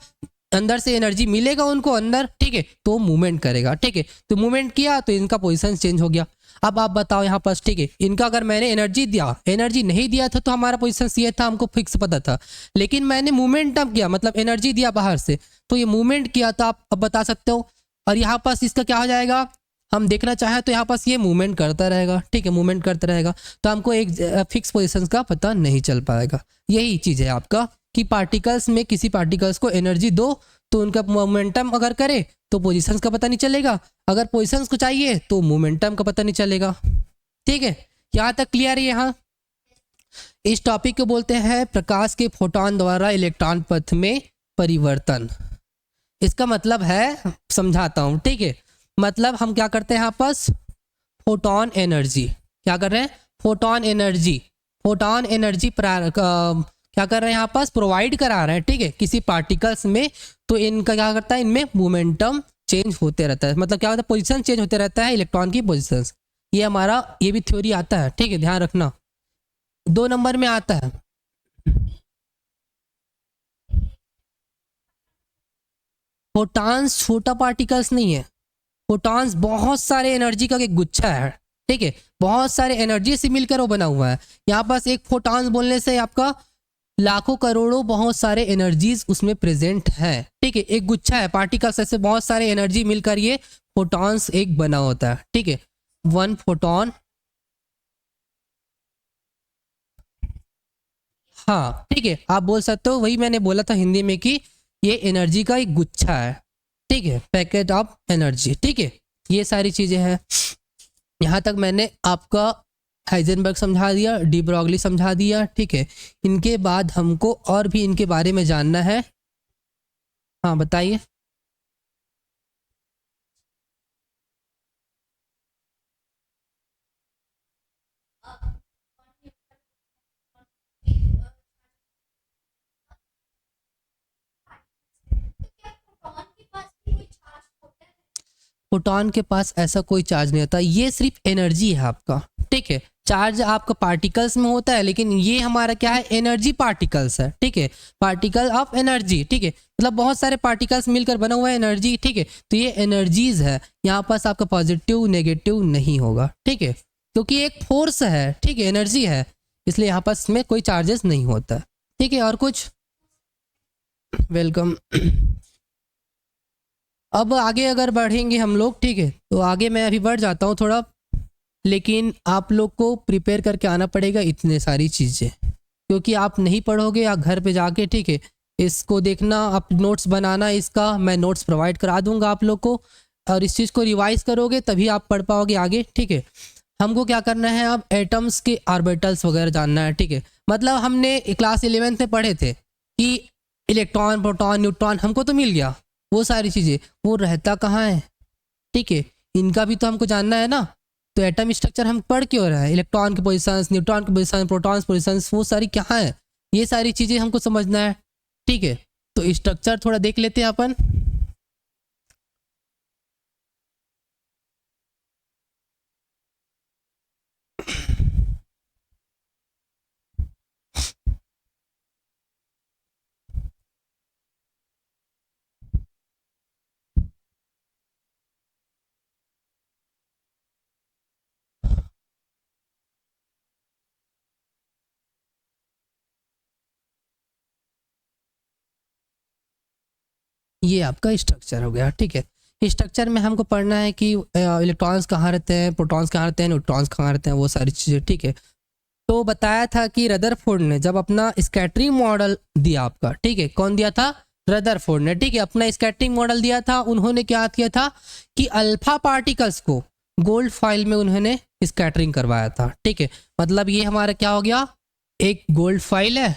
अंदर से एनर्जी मिलेगा उनको अंदर, ठीक है, तो मूवमेंट करेगा, ठीक है। तो मूवमेंट किया तो इनका पोजीशन चेंज हो गया। अब आप बताओ यहाँ पास, ठीक है, इनका अगर मैंने एनर्जी दिया, एनर्जी नहीं दिया था तो हमारा पोजीशन ये था, हमको फिक्स पता था। लेकिन मैंने मूवमेंटम किया, मतलब एनर्जी दिया बाहर से, तो ये मूवमेंट किया, तो आप अब बता सकते हो। और यहाँ पास इसका क्या हो जाएगा, हम देखना चाहें तो यहाँ पास ये मूवमेंट करता रहेगा, ठीक है, मूवमेंट करता रहेगा, तो हमको एक फिक्स पोजीशन का पता नहीं चल पाएगा। यही चीज़ है आपका कि पार्टिकल्स में किसी पार्टिकल्स को एनर्जी दो तो उनका मोमेंटम अगर करे तो पोजीशंस का पता नहीं चलेगा, अगर पोजीशंस को चाहिए तो मोमेंटम का पता नहीं चलेगा। ठीक है, यहाँ तक क्लियर है। यहाँ इस टॉपिक को बोलते हैं प्रकाश के फोटोन द्वारा इलेक्ट्रॉन पथ में परिवर्तन। इसका मतलब है, समझाता हूँ, ठीक है। मतलब हम क्या करते हैं यहाँ पास, फोटोन एनर्जी, क्या कर रहे हैं, फोटोन एनर्जी, फोटोन एनर्जी क्या कर रहे हैं यहाँ पास, प्रोवाइड करा रहे हैं, ठीक है, किसी पार्टिकल्स में। तो इनका क्या करता है, इनमें मोमेंटम चेंज होते रहता है, मतलब क्या होता है, पोजीशन चेंज होते रहता है इलेक्ट्रॉन की पोजीशंस। ये हमारा, ये भी थ्योरी आता है, ठीक है, ध्यान रखना, 2 नंबर में आता है। फोटॉन्स छोटा पार्टिकल्स नहीं है, फोटॉन्स बहुत सारे एनर्जी का एक गुच्छा है, ठीक है, बहुत सारे एनर्जी से मिलकर वो बना हुआ है। यहाँ पास एक फोटॉन्स बोलने से आपका लाखों करोड़ों बहुत सारे एनर्जीज उसमें प्रेजेंट है, ठीक है, एक गुच्छा है पार्टिकल्स, ऐसे बहुत सारे एनर्जी मिलकर ये फोटॉन्स एक बना होता है, ठीक है। 1 फोटॉन, हाँ ठीक है, आप बोल सकते हो, वही मैंने बोला था हिंदी में कि ये एनर्जी का एक गुच्छा है, ठीक है, पैकेट ऑफ एनर्जी, ठीक है। ये सारी चीजें हैं। यहाँ तक मैंने आपका हाइजेनबर्ग समझा दिया, डी ब्रॉगली समझा दिया, ठीक है। इनके बाद हमको और भी इनके बारे में जानना है। हाँ बताइए। फोटॉन के पास ऐसा कोई चार्ज नहीं होता, ये सिर्फ एनर्जी है आपका, ठीक है। चार्ज आपका पार्टिकल्स में होता है, लेकिन ये हमारा क्या है, एनर्जी पार्टिकल्स है, ठीक है, पार्टिकल ऑफ एनर्जी, ठीक है, मतलब बहुत सारे पार्टिकल्स मिलकर बना हुआ है एनर्जी, ठीक है। तो ये एनर्जीज है, यहाँ पास आपका पॉजिटिव नेगेटिव नहीं होगा, ठीक है, क्योंकि एक फोर्स है, ठीक है, एनर्जी है, इसलिए यहाँ पास में कोई चार्जेस नहीं होता, ठीक है। और कुछ, वेलकम। अब आगे अगर बढ़ेंगे हम लोग, ठीक है, तो आगे मैं अभी बढ़ जाता हूँ थोड़ा, लेकिन आप लोग को प्रिपेयर करके आना पड़ेगा इतने सारी चीज़ें, क्योंकि आप नहीं पढ़ोगे या घर पे जाके, ठीक है, इसको देखना, आप नोट्स बनाना, इसका मैं नोट्स प्रोवाइड करा दूंगा आप लोग को, और इस चीज़ को रिवाइज करोगे तभी आप पढ़ पाओगे आगे, ठीक है। हमको क्या करना है, अब एटम्स के ऑर्बिटल्स वगैरह जानना है, ठीक है। मतलब हमने क्लास 11th में पढ़े थे कि इलेक्ट्रॉन, प्रोटॉन, न्यूट्रॉन हमको तो मिल गया, वो सारी चीज़ें, वो रहता कहाँ है, ठीक है, इनका भी तो हमको जानना है ना। तो एटम स्ट्रक्चर हम पढ़ क्यों रहे हैं, इलेक्ट्रॉन की पोजीशंस, न्यूट्रॉन की पोजीशन, प्रोटॉन्स पोजीशंस, वो सारी कहाँ है, ये सारी चीज़ें हमको समझना है, ठीक है। तो स्ट्रक्चर थोड़ा देख लेते हैं अपन। ये आपका स्ट्रक्चर हो गया, ठीक है। स्ट्रक्चर में हमको पढ़ना है कि इलेक्ट्रॉन्स कहाँ रहते हैं, प्रोटॉन्स कहाँ रहते हैं, न्यूट्रॉन्स कहाँ रहते हैं, वो सारी चीज़ें, ठीक है। तो बताया था कि रदरफोर्ड ने जब अपना स्कैटरिंग मॉडल दिया आपका, ठीक है, कौन दिया था, रदरफोर्ड ने, ठीक है, अपना स्कैटरिंग मॉडल दिया था। उन्होंने क्या किया था कि अल्फा पार्टिकल्स को गोल्ड फॉइल में उन्होंने स्कैटरिंग करवाया था, ठीक है। मतलब ये हमारा क्या हो गया, एक गोल्ड फॉइल है,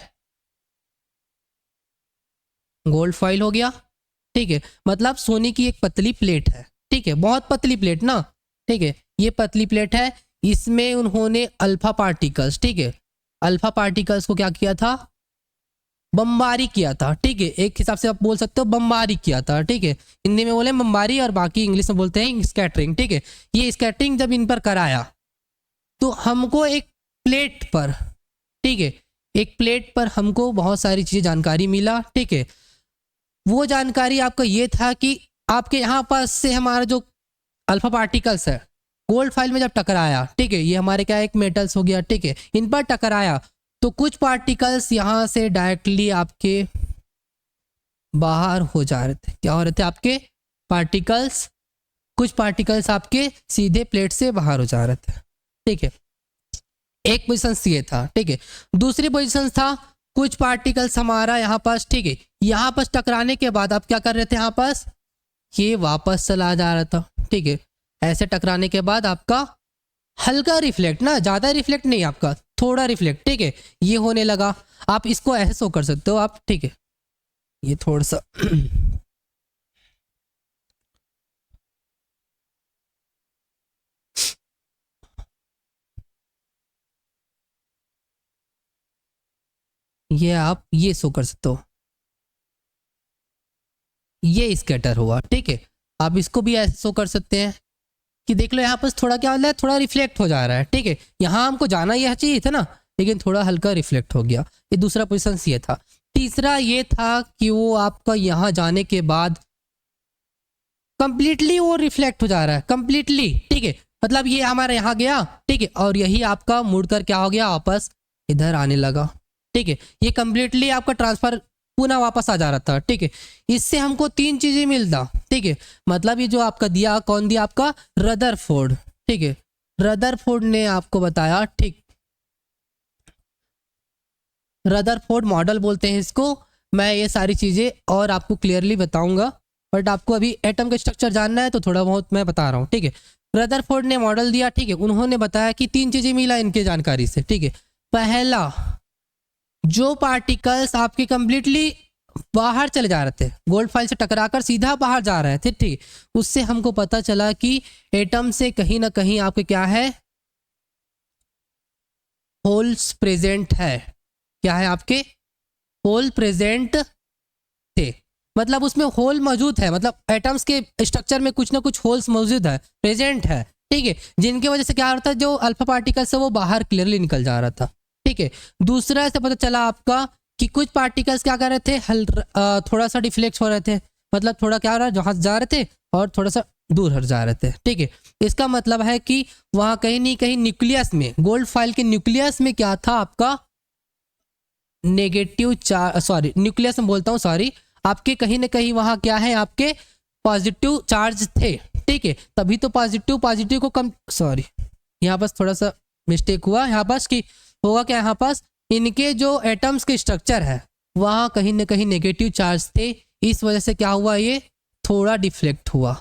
गोल्ड फॉइल हो गया, ठीक है, मतलब सोने की एक पतली प्लेट है, ठीक है, बहुत पतली प्लेट ना, ठीक है, ये पतली प्लेट है, इसमें उन्होंने अल्फा पार्टिकल्स, ठीक है, अल्फा पार्टिकल्स को क्या किया था, बमबारी किया था, ठीक है, एक हिसाब से आप बोल सकते हो बमबारी किया था, ठीक है, हिंदी में बोले बमबारी और बाकी इंग्लिश में बोलते हैं स्कैटरिंग, ठीक है। ये स्कैटरिंग जब इन पर कराया तो हमको एक प्लेट पर, ठीक है, एक प्लेट पर हमको बहुत सारी चीज़ें जानकारी मिला, ठीक है। वो जानकारी आपका ये था कि आपके यहाँ पास से हमारा जो अल्फा पार्टिकल्स है गोल्ड फाइल में जब टकराया, ठीक है, ये हमारे क्या एक मेटल्स हो गया, ठीक है, इन पर टकराया तो कुछ पार्टिकल्स यहाँ से डायरेक्टली आपके बाहर हो जा रहे थे, क्या हो रहे थे आपके पार्टिकल्स, कुछ पार्टिकल्स आपके सीधे प्लेट से बाहर हो जा रहे थे, ठीक है। एक पोजिशन ये था, ठीक है। दूसरी पोजिशन था कुछ पार्टिकल्स हमारा यहाँ पास, ठीक है, यहाँ पास टकराने के बाद आप क्या कर रहे थे, यहाँ पास ये वापस चला जा रहा था, ठीक है। ऐसे टकराने के बाद आपका हल्का रिफ्लेक्ट ना, ज़्यादा रिफ्लेक्ट नहीं, आपका थोड़ा रिफ्लेक्ट, ठीक है, ये होने लगा। आप इसको ऐसे शो कर सकते हो आप, ठीक है, ये थोड़ा सा ये आप ये शो कर सकते हो, ये स्कैटर हुआ, ठीक है। आप इसको भी ऐसे शो कर सकते हैं कि देख लो यहाँ पर थोड़ा क्या हो रहा है, थोड़ा रिफ्लेक्ट हो जा रहा है, ठीक है। यहाँ हमको जाना यह चाहिए था ना, लेकिन थोड़ा हल्का रिफ्लेक्ट हो गया। ये दूसरा पोजीशन ये था। तीसरा ये था कि वो आपका यहाँ जाने के बाद कंप्लीटली वो रिफ्लेक्ट हो जा रहा है, कंप्लीटली, ठीक है। मतलब ये हमारा यहाँ गया, ठीक है, और यही आपका मुड़कर क्या हो गया, वापस इधर आने लगा, ठीक है। ये कंप्लीटली आपका ट्रांसफर पुनः वापस आ जा रहा था, ठीक है। इससे हमको तीन चीजें मिलता, ठीक है। मतलब ये जो आपका दिया, कौन दिया, आपका रदरफोर्ड, ठीक है। रदरफोर्ड ने आपको बताया, ठीक, रदरफोर्ड मॉडल बोलते हैं इसको। मैं ये सारी चीजें और आपको क्लियरली बताऊंगा, बट आपको अभी एटम का स्ट्रक्चर जानना है तो थोड़ा बहुत मैं बता रहा हूँ, ठीक है। रदरफोर्ड ने मॉडल दिया, ठीक है। उन्होंने बताया कि तीन चीजें मिला इनके जानकारी से, ठीक है। पहला, जो पार्टिकल्स आपके कंप्लीटली बाहर चले जा रहे थे, गोल्ड फाइल से टकराकर सीधा बाहर जा रहे थे, ठीक, उससे हमको पता चला कि एटम से कहीं ना कहीं आपके क्या है, होल्स प्रेजेंट है। क्या है, आपके होल प्रेजेंट थे, मतलब उसमें होल मौजूद है, मतलब एटम्स के स्ट्रक्चर में कुछ ना कुछ होल्स मौजूद है, प्रेजेंट है, ठीक है। जिनकी वजह से क्या होता है, जो अल्फा पार्टिकल्स है वो बाहर क्लियरली निकल जा रहा था, ठीक है। दूसरा से पता चला आपका कि कुछ पार्टिकल्स क्या कर रहे थे, थोड़ा सा डिफ्लेक्ट हो रहे थे, मतलब थोड़ा क्या हो रहा है, जहां जा रहे थे और थोड़ा सा दूर हट जा रहे थे, ठीक है। इसका मतलब है कि वहां कहीं नहीं कहीं न्यूक्लियस में, गोल्ड फाइल के न्यूक्लियस में क्या था, आपका नेगेटिव चार्ज, सॉरी न्यूक्लियस में बोलता हूँ, सॉरी, आपके कहीं ना कहीं वहां क्या है, आपके पॉजिटिव चार्ज थे, ठीक है। तभी तो पॉजिटिव पॉजिटिव को कम, सॉरी यहाँ पास थोड़ा सा मिस्टेक हुआ, यहाँ पास कि होगा क्या, यहाँ पास इनके जो एटम्स के स्ट्रक्चर है वहाँ कहीं ना कहीं नेगेटिव चार्ज थे, इस वजह से क्या हुआ, ये थोड़ा डिफ्लेक्ट हुआ,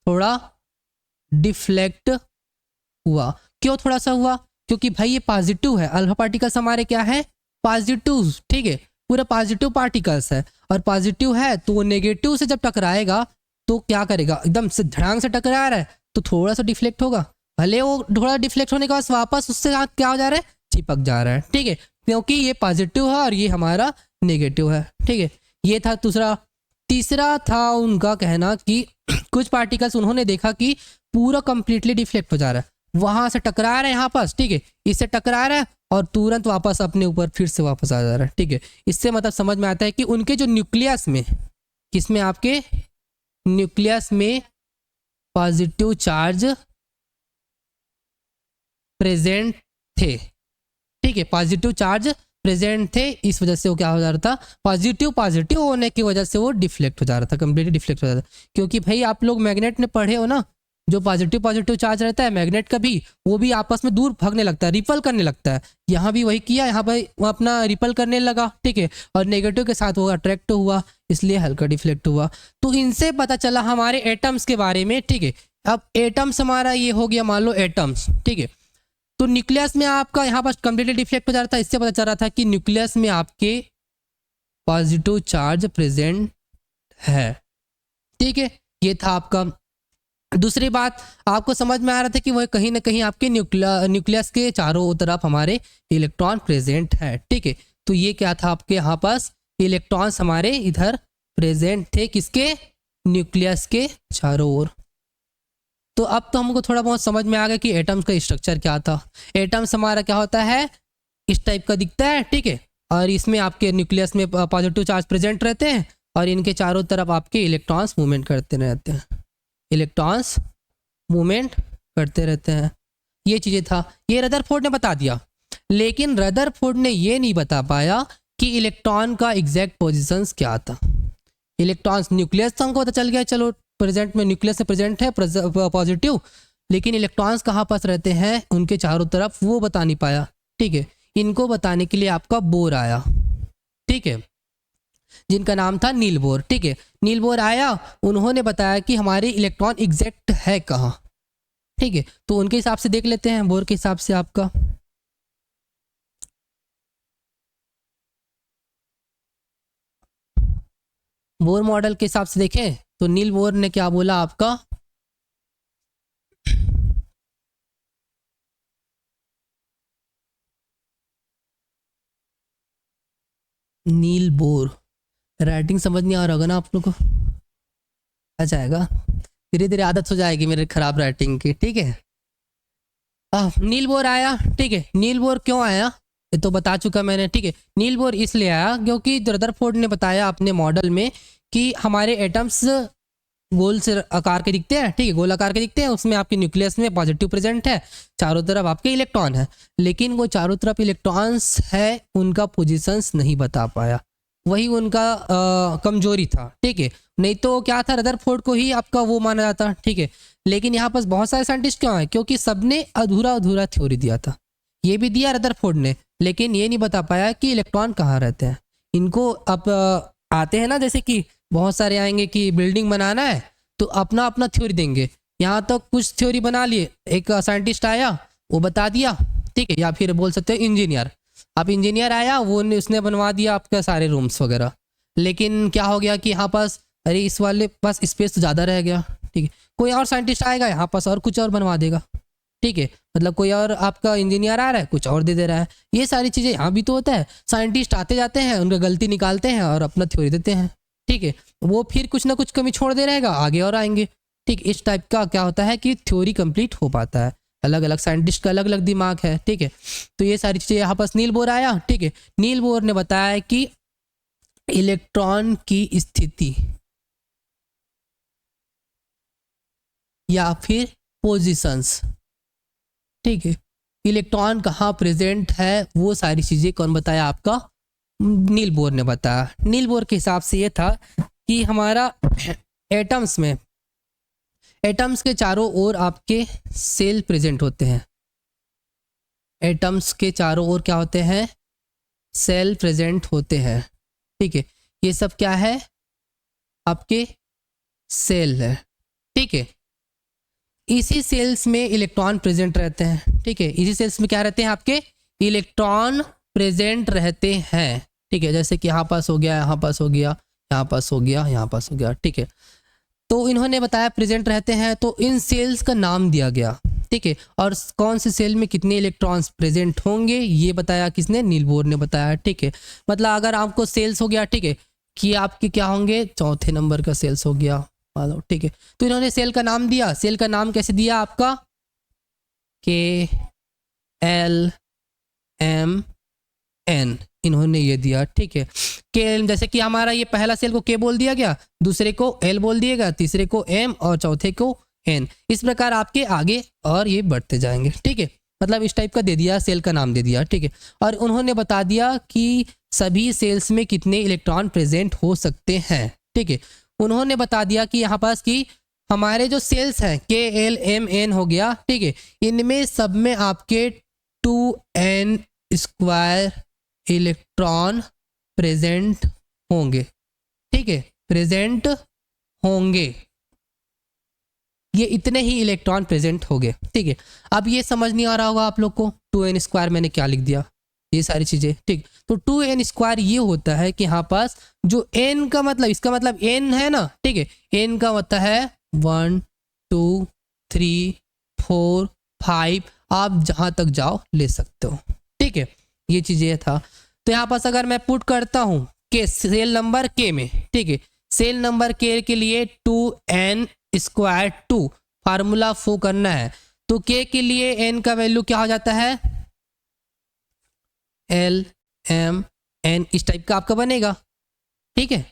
थोड़ा डिफ्लेक्ट हुआ। क्यों थोड़ा सा हुआ, क्योंकि भाई ये पॉजिटिव है, अल्फा पार्टिकल्स हमारे क्या है, पॉजिटिव, ठीक है, पूरा पॉजिटिव पार्टिकल्स है, और पॉजिटिव है तो वो नेगेटिव से जब टकराएगा तो क्या करेगा, एकदम से धड़ांग से टकरा रहा है तो थोड़ा सा डिफ्लेक्ट होगा, भले वो थोड़ा डिफ्लेक्ट होने के बाद वापस उससे क्या हो जा रहा है, चिपक जा रहा है, ठीक है, क्योंकि ये पॉजिटिव है और ये हमारा नेगेटिव है, ठीक है। ये था दूसरा। तीसरा था उनका कहना कि कुछ पार्टिकल्स उन्होंने देखा कि पूरा कंप्लीटली डिफ्लेक्ट हो जा रहा है, वहां से टकरा रहा है यहाँ पास, ठीक है, इससे टकरा रहा है और तुरंत वापस अपने ऊपर फिर से वापस आ जा रहा है, ठीक है। इससे मतलब समझ में आता है कि उनके जो न्यूक्लियस में, किसमें, आपके न्यूक्लियस में पॉजिटिव चार्ज प्रेजेंट थे, ठीक है, पॉजिटिव चार्ज प्रेजेंट थे, इस वजह से वो क्या हो जा रहा था, पॉजिटिव पॉजिटिव होने की वजह से वो डिफ्लेक्ट हो जा रहा था, कंप्लीटली डिफ्लेक्ट हो जा रहा था। क्योंकि भाई आप लोग मैग्नेट में पढ़े हो ना, जो पॉजिटिव पॉजिटिव चार्ज रहता है मैग्नेट का भी, वो भी आपस में दूर भागने लगता है, रिपल करने लगता है। यहाँ भी वही किया, यहाँ पर वो अपना रिपल करने लगा, ठीक है, और नेगेटिव के साथ वो अट्रैक्ट हुआ, इसलिए हल्का डिफ्लेक्ट हुआ। तो इनसे पता चला हमारे एटम्स के बारे में, ठीक है। अब एटम्स हमारा ये हो गया, मान लो एटम्स, ठीक है। तो न्यूक्लियस में आपका यहाँ पर कंप्लीटली डिफ्लेक्ट हो जा रहा था, इससे पता चल रहा था कि न्यूक्लियस में आपके पॉजिटिव चार्ज प्रेजेंट है, ठीक है। ये था आपका। दूसरी बात आपको समझ में आ रहा था कि वह कहीं ना कहीं आपके न्यूक्लियस के चारों तरफ हमारे इलेक्ट्रॉन प्रेजेंट है, ठीक है। तो ये क्या था, आपके यहाँ पास इलेक्ट्रॉन्स हमारे इधर प्रेजेंट थे, किसके, न्यूक्लियस के चारों ओर। तो अब तो हमको थोड़ा बहुत समझ में आ गया कि एटम्स का स्ट्रक्चर क्या था। एटम्स हमारा क्या होता है, इस टाइप का दिखता है, ठीक है, और इसमें आपके न्यूक्लियस में पॉजिटिव चार्ज प्रेजेंट रहते हैं और इनके चारों तरफ आपके इलेक्ट्रॉन्स मूवमेंट करते रहते हैं, इलेक्ट्रॉन्स मूवमेंट करते रहते हैं। ये चीज़ें था, ये रदरफोर्ड ने बता दिया, लेकिन रदरफोर्ड ने ये नहीं बता पाया कि इलेक्ट्रॉन का एग्जैक्ट पोजीशंस क्या था। इलेक्ट्रॉन्स, न्यूक्लियस तो हमको पता चल गया, चलो प्रेजेंट में न्यूक्लियस से प्रेजेंट है पॉजिटिव, लेकिन इलेक्ट्रॉन्स कहाँ पास रहते हैं उनके चारों तरफ, वो बता नहीं पाया, ठीक है। इनको बताने के लिए आपका बोर आया, ठीक है, जिनका नाम था नील बोर। ठीक है, नील बोर आया, उन्होंने बताया कि हमारे इलेक्ट्रॉन एग्जैक्ट है कहाँ। ठीक है, तो उनके हिसाब से देख लेते हैं, बोर के हिसाब से आपका बोर मॉडल के हिसाब से देखें तो नील बोर ने क्या बोला आपका, नील बोर, राइटिंग समझ नहीं आ रहा होगा ना आप लोग को, आ जाएगा, धीरे धीरे आदत हो जाएगी मेरे खराब राइटिंग की। ठीक है, नील बोर आया। ठीक है, नील बोर क्यों आया ये तो बता चुका मैंने। ठीक है, नील बोर इसलिए आया क्योंकि रदरफोर्ड ने बताया अपने मॉडल में कि हमारे एटम्स गोल से आकार के दिखते हैं। ठीक है, गोल आकार के दिखते हैं, उसमें आपके न्यूक्लियस में पॉजिटिव प्रेजेंट है, चारों तरफ आपके इलेक्ट्रॉन है, लेकिन वो चारों तरफ इलेक्ट्रॉन्स है, उनका पोजीशंस नहीं बता पाया, वही उनका कमजोरी था। ठीक है, नहीं तो क्या था, रदरफोर्ड को ही आपका वो माना जाता। ठीक है, लेकिन यहाँ पर बहुत सारे साइंटिस्ट क्यों आए, क्योंकि सबने अधूरा अधूरा थ्योरी दिया था। ये भी दिया रदरफोर्ड ने, लेकिन ये नहीं बता पाया कि इलेक्ट्रॉन कहाँ रहते हैं। इनको अब आते हैं ना, जैसे कि बहुत सारे आएंगे कि बिल्डिंग बनाना है तो अपना अपना थ्योरी देंगे। यहाँ तो कुछ थ्योरी बना लिए, एक साइंटिस्ट आया वो बता दिया। ठीक है, या फिर बोल सकते हैं इंजीनियर, अब इंजीनियर आया वो उसने बनवा दिया आपका सारे रूम्स वगैरह, लेकिन क्या हो गया कि यहाँ पास अरे इस वाले पास स्पेस तो ज़्यादा रह गया। ठीक है, कोई और साइंटिस्ट आएगा यहाँ पास और कुछ और बनवा देगा। ठीक है, मतलब कोई और आपका इंजीनियर आ रहा है कुछ और दे दे रहा है। ये सारी चीज़ें यहाँ भी तो होता है, साइंटिस्ट आते जाते हैं, उनका गलती निकालते हैं और अपना थ्योरी देते हैं। ठीक है, वो फिर कुछ ना कुछ कमी छोड़ दे रहेगा, आगे और आएंगे। ठीक, इस टाइप का क्या होता है कि थ्योरी कंप्लीट हो पाता है, अलग अलग साइंटिस्ट का अलग अलग दिमाग है। ठीक है, तो ये सारी चीज़ें यहाँ पास नील बोर आया। ठीक है, नील बोर ने बताया कि इलेक्ट्रॉन की स्थिति या फिर पोजीशंस, ठीक है, इलेक्ट्रॉन कहाँ प्रेजेंट है, वो सारी चीज़ें कौन बताया आपका, नील बोर ने बताया। नील बोर के हिसाब से ये था कि हमारा एटम्स में, एटम्स के चारों ओर आपके सेल प्रेजेंट होते हैं, एटम्स के चारों ओर क्या होते हैं, सेल प्रेजेंट होते हैं। ठीक है, ये सब क्या है, आपके सेल है। ठीक है, इसी सेल्स में इलेक्ट्रॉन प्रेजेंट रहते हैं। ठीक है, इसी सेल्स में क्या रहते हैं, आपके इलेक्ट्रॉन प्रेजेंट रहते हैं। ठीक है, जैसे कि यहाँ पास हो गया, यहाँ पास हो गया, यहाँ पास हो गया, यहाँ पास हो गया। ठीक है, तो इन्होंने बताया प्रेजेंट रहते हैं, तो इन सेल्स का नाम दिया गया। ठीक है, और कौन से सेल में कितने इलेक्ट्रॉन्स प्रेजेंट होंगे ये बताया किसने, नील बोर ने बताया। ठीक है, मतलब अगर आपको सेल्स हो गया, ठीक है, कि आपके क्या होंगे, चौथे नंबर का सेल्स हो गया। ठीक है, तो इन्होंने सेल का नाम दिया। सेल का नाम कैसे दिया आपका, KLMN इन्होंने ये दिया। ठीक है, के जैसे कि हमारा ये पहला सेल को के बोल दिया गया, दूसरे को एल बोल दिया गया, तीसरे को एम और चौथे को एन। इस प्रकार आपके आगे और ये बढ़ते जाएंगे। ठीक है, मतलब इस टाइप का दे दिया, सेल का नाम दे दिया। ठीक है, और उन्होंने बता दिया कि सभी सेल्स में कितने इलेक्ट्रॉन प्रेजेंट हो सकते हैं। ठीक है, उन्होंने बता दिया कि यहाँ पास कि हमारे जो सेल्स हैं KLMN हो गया। ठीक है, इनमें सब में आपके 2n स्क्वायर इलेक्ट्रॉन प्रेजेंट होंगे। ठीक है, प्रेजेंट होंगे, ये इतने ही इलेक्ट्रॉन प्रेजेंट हो गए। ठीक है, अब ये समझ नहीं आ रहा होगा आप लोग को 2n स्क्वायर मैंने क्या लिख दिया, ये सारी चीजें। ठीक, तो 2n स्क्वायर ये होता है कि यहाँ पास जो n का मतलब, इसका मतलब n है ना। ठीक है, n का मतलब है 1 2 3 4 5, आप जहां तक जाओ ले सकते हो। ठीक है, ये चीज ये था। तो यहाँ पास अगर मैं पुट करता हूँ के सेल नंबर k में, ठीक है, सेल नंबर k के लिए 2n स्क्वायर 2 फार्मूला फो करना है, तो k के लिए n का वैल्यू क्या हो जाता है, LMN, इस टाइप का आपका बनेगा। ठीक है,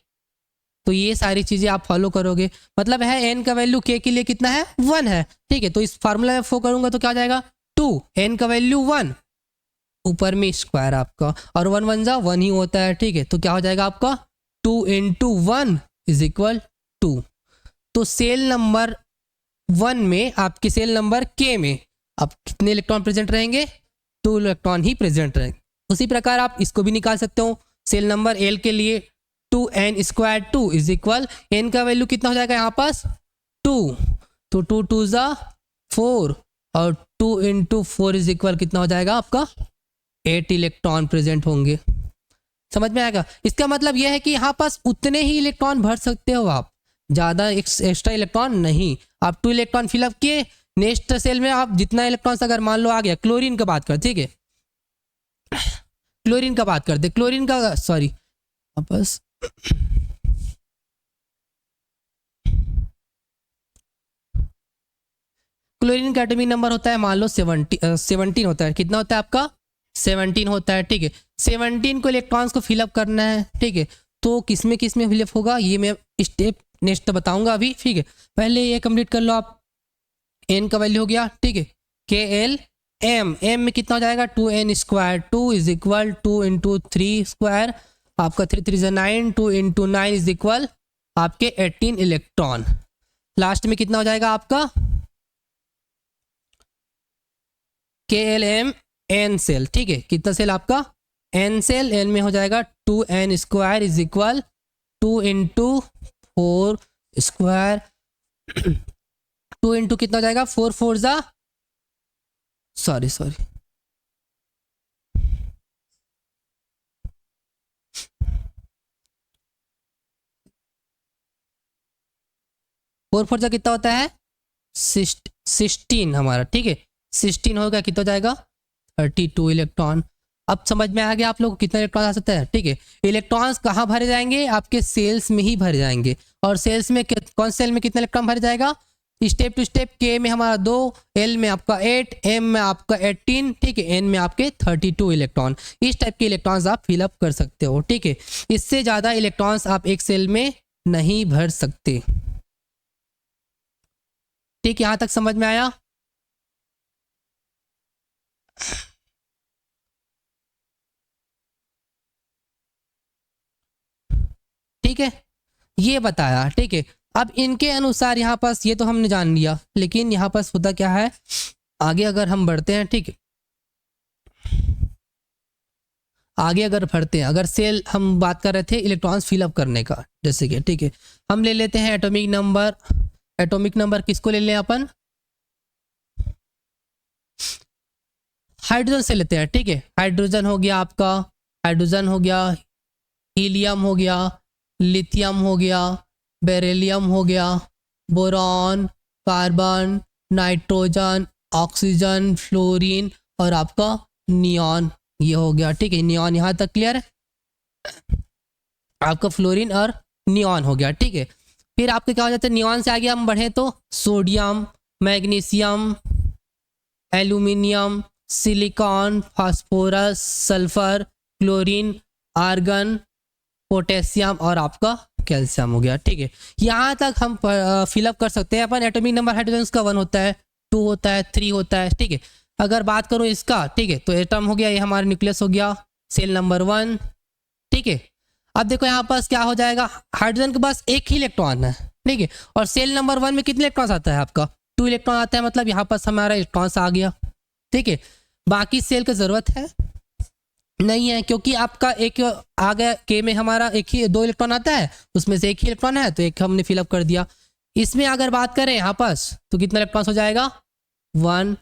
तो ये सारी चीजें आप फॉलो करोगे, मतलब है n का वैल्यू k के लिए कितना है, 1 है। ठीक है, तो इस फार्मूला में फो करूंगा तो क्या हो जाएगा, 2, n का वैल्यू 1, ऊपर में स्क्वायर आपका, और 1 1 जा 1 ही होता है। ठीक है, तो क्या हो जाएगा आपका 2 × 1 = 2। तो सेल नंबर 1 में आपके सेल नंबर k में अब कितने इलेक्ट्रॉन प्रेजेंट रहेंगे, 2 इलेक्ट्रॉन ही प्रेजेंट रहेंगे। उसी प्रकार आप इसको भी निकाल सकते हो, सेल नंबर एल के लिए 2n² 2 इज इक्वल, n का वैल्यू कितना हो जाएगा यहाँ पास 2, तो 2 2 ज़ा 4 और 2 × 4 इज इक्वल कितना हो जाएगा आपका 8 इलेक्ट्रॉन प्रेजेंट होंगे। समझ में आएगा? इसका मतलब यह है कि यहाँ पास उतने ही इलेक्ट्रॉन भर सकते हो आप, ज़्यादा एक्स्ट्रा इलेक्ट्रॉन नहीं। आप 2 इलेक्ट्रॉन फिलअप किए, नेक्स्ट सेल में आप जितना इलेक्ट्रॉन अगर मान लो आ गया, क्लोरीन का बात करते, ठीक है, क्लोरीन का बात करते, क्लोरीन का सॉरी वापस क्लोरीन का एटॉमिक नंबर होता है मान लो 17 होता है। कितना होता है आपका 17 होता है, ठीक है। 17 को इलेक्ट्रॉन्स को फिलअप करना है, ठीक है। तो किसमें फिलअप होगा ये मैं स्टेप नेक्स्ट बताऊंगा अभी, ठीक है। पहले ये कंप्लीट कर लो आप। एन का वैल्यू हो गया, ठीक है, KL एम में कितना हो जाएगा 2n² 2 इज इक्वल 2 × 3² आपका 3 3 = 9, 2 × 9 इज इक्वल आपके 18 इलेक्ट्रॉन। लास्ट में कितना हो जाएगा आपका KLM n सेल, ठीक है। कितना सेल आपका n सेल, n में हो जाएगा 2n² इज इक्वल 2 × 4² 2 × कितना हो जाएगा 4 4 ज़ा सॉरी 4 4 ज़ा कितना होता है 16 हमारा, ठीक है। 16 होगा कितना हो जाएगा 32 इलेक्ट्रॉन। अब समझ में आ गया आप लोग को कितना इलेक्ट्रॉन आ सकता है, ठीक है। इलेक्ट्रॉन्स कहाँ भरे जाएंगे आपके सेल्स में ही भरे जाएंगे, और सेल्स में कौन सेल में कितना इलेक्ट्रॉन भरे जाएगा स्टेप टू स्टेप। K में हमारा 2, L में आपका 8, M में आपका 18, ठीक है, N में आपके 32 इलेक्ट्रॉन। इस टाइप के इलेक्ट्रॉन्स आप फिलअप कर सकते हो, ठीक है। इससे ज़्यादा इलेक्ट्रॉन्स आप एक सेल में नहीं भर सकते, ठीक। यहाँ तक समझ में आया? ठीक है, ये बताया, ठीक है। अब इनके अनुसार यहाँ पास ये तो हमने जान लिया, लेकिन यहाँ पास होता क्या है आगे अगर हम बढ़ते हैं, ठीक है, आगे अगर बढ़ते हैं, अगर सेल हम बात कर रहे थे इलेक्ट्रॉन्स फिलअप करने का, जैसे कि, ठीक है, हम ले लेते हैं एटॉमिक नंबर। एटॉमिक नंबर किसको ले लें अपन हाइड्रोजन से लेते हैं, ठीक है। हाइड्रोजन हो गया आपका, हाइड्रोजन हो गया, हीलियम हो गया, लिथियम हो गया, बेरिलियम हो गया, boron, carbon, nitrogen, oxygen, fluorine और आपका नियॉन, ये हो गया, ठीक है। नियॉन यहाँ तक क्लियर है, आपका फ्लोरीन और नियॉन हो गया, ठीक है। फिर आपके क्या हो जाता है नियॉन से आगे हम बढ़े तो sodium, magnesium, aluminium, silicon, phosphorus, sulphur, chlorine, argon, potassium और आपका कैल्शियम हो गया, ठीक है। यहाँ तक हम फिलअप कर सकते हैं अपन। एटॉमिक नंबर हाइड्रोजन का 1 होता है, 2 होता है, 3 होता है, ठीक है। अगर बात करूँ इसका, ठीक है, तो एटम हो गया, ये हमारा न्यूक्लियस हो गया, सेल नंबर 1, ठीक है। अब देखो यहाँ पास क्या हो जाएगा, हाइड्रोजन के पास एक ही इलेक्ट्रॉन है, ठीक है, और सेल नंबर 1 में कितने इलेक्ट्रॉन आता है आपका 2 इलेक्ट्रॉन आता है, मतलब यहाँ पास हमारा इलेक्ट्रॉन्स आ गया, ठीक है। बाकी सेल की जरूरत है नहीं है, क्योंकि आपका एक आ गया, K में हमारा एक ही 2 इलेक्ट्रॉन आता है, उसमें से एक ही इलेक्ट्रॉन है तो एक हमने फिलअप कर दिया। इसमें अगर बात करें यहाँ पास तो कितना इलेक्ट्रॉन्स हो जाएगा 1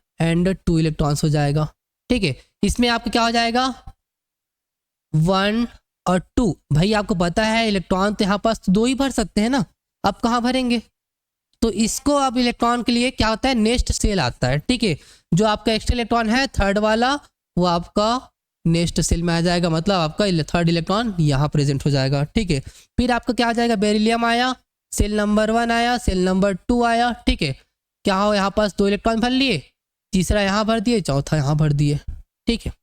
और 2 इलेक्ट्रॉन्स हो जाएगा, ठीक है। इसमें आपका क्या हो जाएगा 1 और 2। भाई आपको पता है इलेक्ट्रॉन तो यहाँ पास तो 2 ही भर सकते हैं ना, अब कहाँ भरेंगे, तो इसको अब इलेक्ट्रॉन के लिए क्या होता है नेक्स्ट सेल आता है, ठीक है। जो आपका एक्स्ट्रा इलेक्ट्रॉन है थर्ड वाला वो आपका नेक्स्ट सेल में आ जाएगा, मतलब आपका थर्ड इलेक्ट्रॉन यहाँ प्रेजेंट हो जाएगा, ठीक है। फिर आपका क्या आ जाएगा बेरिलियम आया, सेल नंबर 1 आया, सेल नंबर 2 आया, ठीक है। क्या हो यहाँ पास 2 इलेक्ट्रॉन भर लिए, तीसरा यहाँ भर दिए, चौथा यहाँ भर दिए, ठीक है।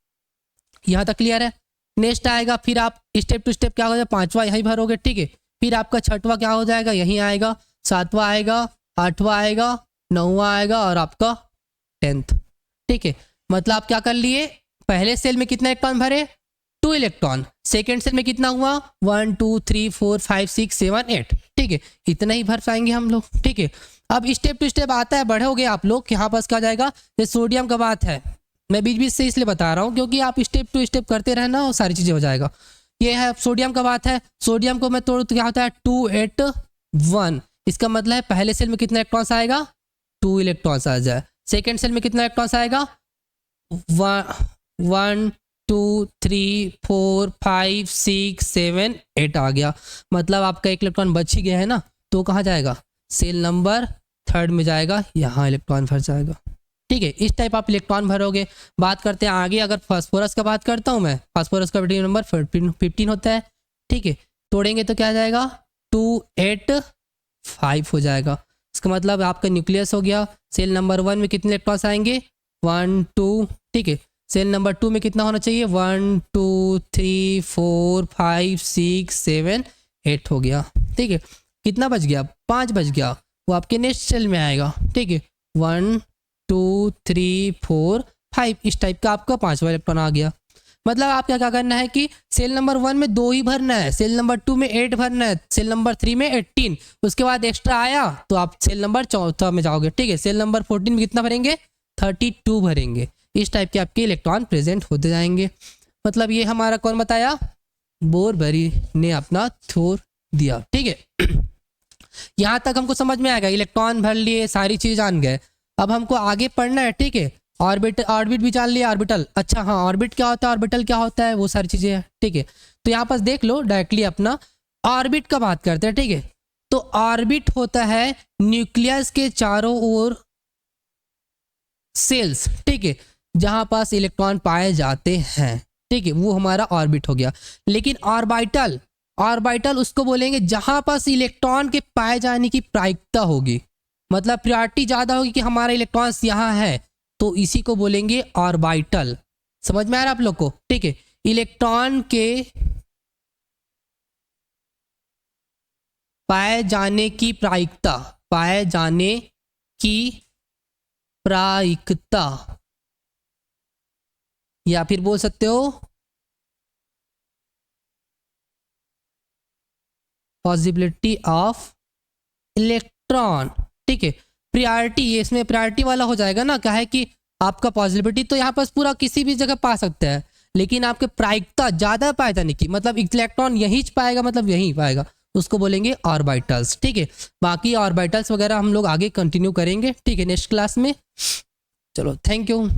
यहाँ तक क्लियर है। नेक्स्ट आएगा, फिर आप स्टेप टू स्टेप क्या हो जाएगा 5वां यहीं भरोगे, ठीक है। फिर आपका 6वां क्या हो जाएगा यहीं आएगा, 7वां आएगा, 8वां आएगा, 9वां आएगा और आपका 10th, ठीक है। मतलब आप क्या कर लिए, पहले सेल में कितना इलेक्ट्रॉन भरे 2 इलेक्ट्रॉन, सेकेंड सेल में कितना हुआ 1 2 3 4 5 6 7 8, ठीक है। इतना ही भर पाएंगे हम लोग, ठीक है। अब स्टेप टू स्टेप आता है, बढ़ोगे आप लोग, यहाँ पास क्या जाएगा, जैसे सोडियम का बात है, मैं बीच बीच से इसलिए बता रहा हूँ क्योंकि आप स्टेप टू स्टेप करते रहना और सारी चीज़ें हो जाएगा। ये है सोडियम का बात है, सोडियम को मैं तोड़ू तो क्या होता है 281। इसका मतलब है पहले सेल में कितना इलेक्ट्रॉन्स आएगा, 2 इलेक्ट्रॉन्स आ जाए। सेकेंड सेल में कितना इलेक्ट्रॉन्स आएगा, 1 2 3 4 5 6 7 8 आ गया। मतलब आपका एक इलेक्ट्रॉन बच ही गया है ना, तो कहाँ जाएगा, सेल नंबर 3 में जाएगा, यहाँ इलेक्ट्रॉन भर जाएगा। ठीक है, इस टाइप आप इलेक्ट्रॉन भरोगे। बात करते हैं आगे, अगर फास्फोरस का बात करता हूँ मैं, फास्फोरस का एटॉमिक नंबर 15 होता है। ठीक है, तोड़ेंगे तो क्या आ जाएगा 285 हो जाएगा। इसका मतलब आपका न्यूक्लियस हो गया। सेल नंबर 1 में कितने इलेक्ट्रॉन्स आएंगे, 1 2। ठीक है, सेल नंबर 2 में कितना होना चाहिए, 1 2 3 4 5 6 7 8 हो गया। ठीक है, कितना बच गया, 5 बच गया, वो आपके नेक्स्ट सेल में आएगा। ठीक है, 1 2 3 4 5, इस टाइप का आपका 5वां इलेक्ट्रॉन आ गया। मतलब आपका क्या करना है कि सेल नंबर 1 में 2 ही भरना है, सेल नंबर 2 में 8 भरना है, सेल नंबर 3 में 18, उसके बाद एक्स्ट्रा आया तो आप सेल नंबर 4 में जाओगे। ठीक है, सेल नंबर 14 में कितना भरेंगे, 32 भरेंगे। इस टाइप के आपके इलेक्ट्रॉन प्रेजेंट होते जाएंगे। मतलब ये हमारा कौन बताया, बोरबरी ने अपना थ्योर दिया। ठीक है, यहाँ तक हमको समझ में आ गया, इलेक्ट्रॉन भर लिए, सारी चीज जान गए। अब हमको आगे पढ़ना है। ठीक है, ऑर्बिट भी जान लिया, ऑर्बिटल। अच्छा हाँ, ऑर्बिट क्या होता है, ऑर्बिटल क्या होता है, वो सारी चीजें हैं। ठीक है, तो यहाँ पर देख लो डायरेक्टली अपना ऑर्बिट का बात करते हैं। ठीक है, तो ऑर्बिट होता है न्यूक्लियस के चारों ओर सेल्स, ठीक है, जहां पास इलेक्ट्रॉन पाए जाते हैं। ठीक है, वो हमारा ऑर्बिट हो गया। लेकिन ऑर्बिटल, ऑर्बिटल उसको बोलेंगे जहां पास इलेक्ट्रॉन के पाए जाने की प्रायिकता होगी, मतलब प्रायोरिटी ज्यादा होगी कि हमारा इलेक्ट्रॉन्स यहाँ है, तो इसी को बोलेंगे ऑर्बिटल। समझ में आ रहा है आप लोग को। ठीक है, इलेक्ट्रॉन के पाए जाने की प्रायिकता, पाए जाने की प्रायिकता, या फिर बोल सकते हो पॉसिबिलिटी ऑफ इलेक्ट्रॉन। ठीक है, प्रायोरिटी, ये इसमें प्रायोरिटी वाला हो जाएगा ना, क्या है कि आपका पॉसिबिलिटी तो यहाँ पर पूरा किसी भी जगह पा सकता है, लेकिन आपके प्रायिकता ज्यादा पाए जाने की, मतलब इलेक्ट्रॉन यहीं पाएगा, मतलब यहीं पाएगा, उसको बोलेंगे ऑर्बिटल्स। ठीक है, बाकी ऑर्बिटल्स वगैरह हम लोग आगे कंटिन्यू करेंगे। ठीक है, नेक्स्ट क्लास में। चलो, थैंक यू।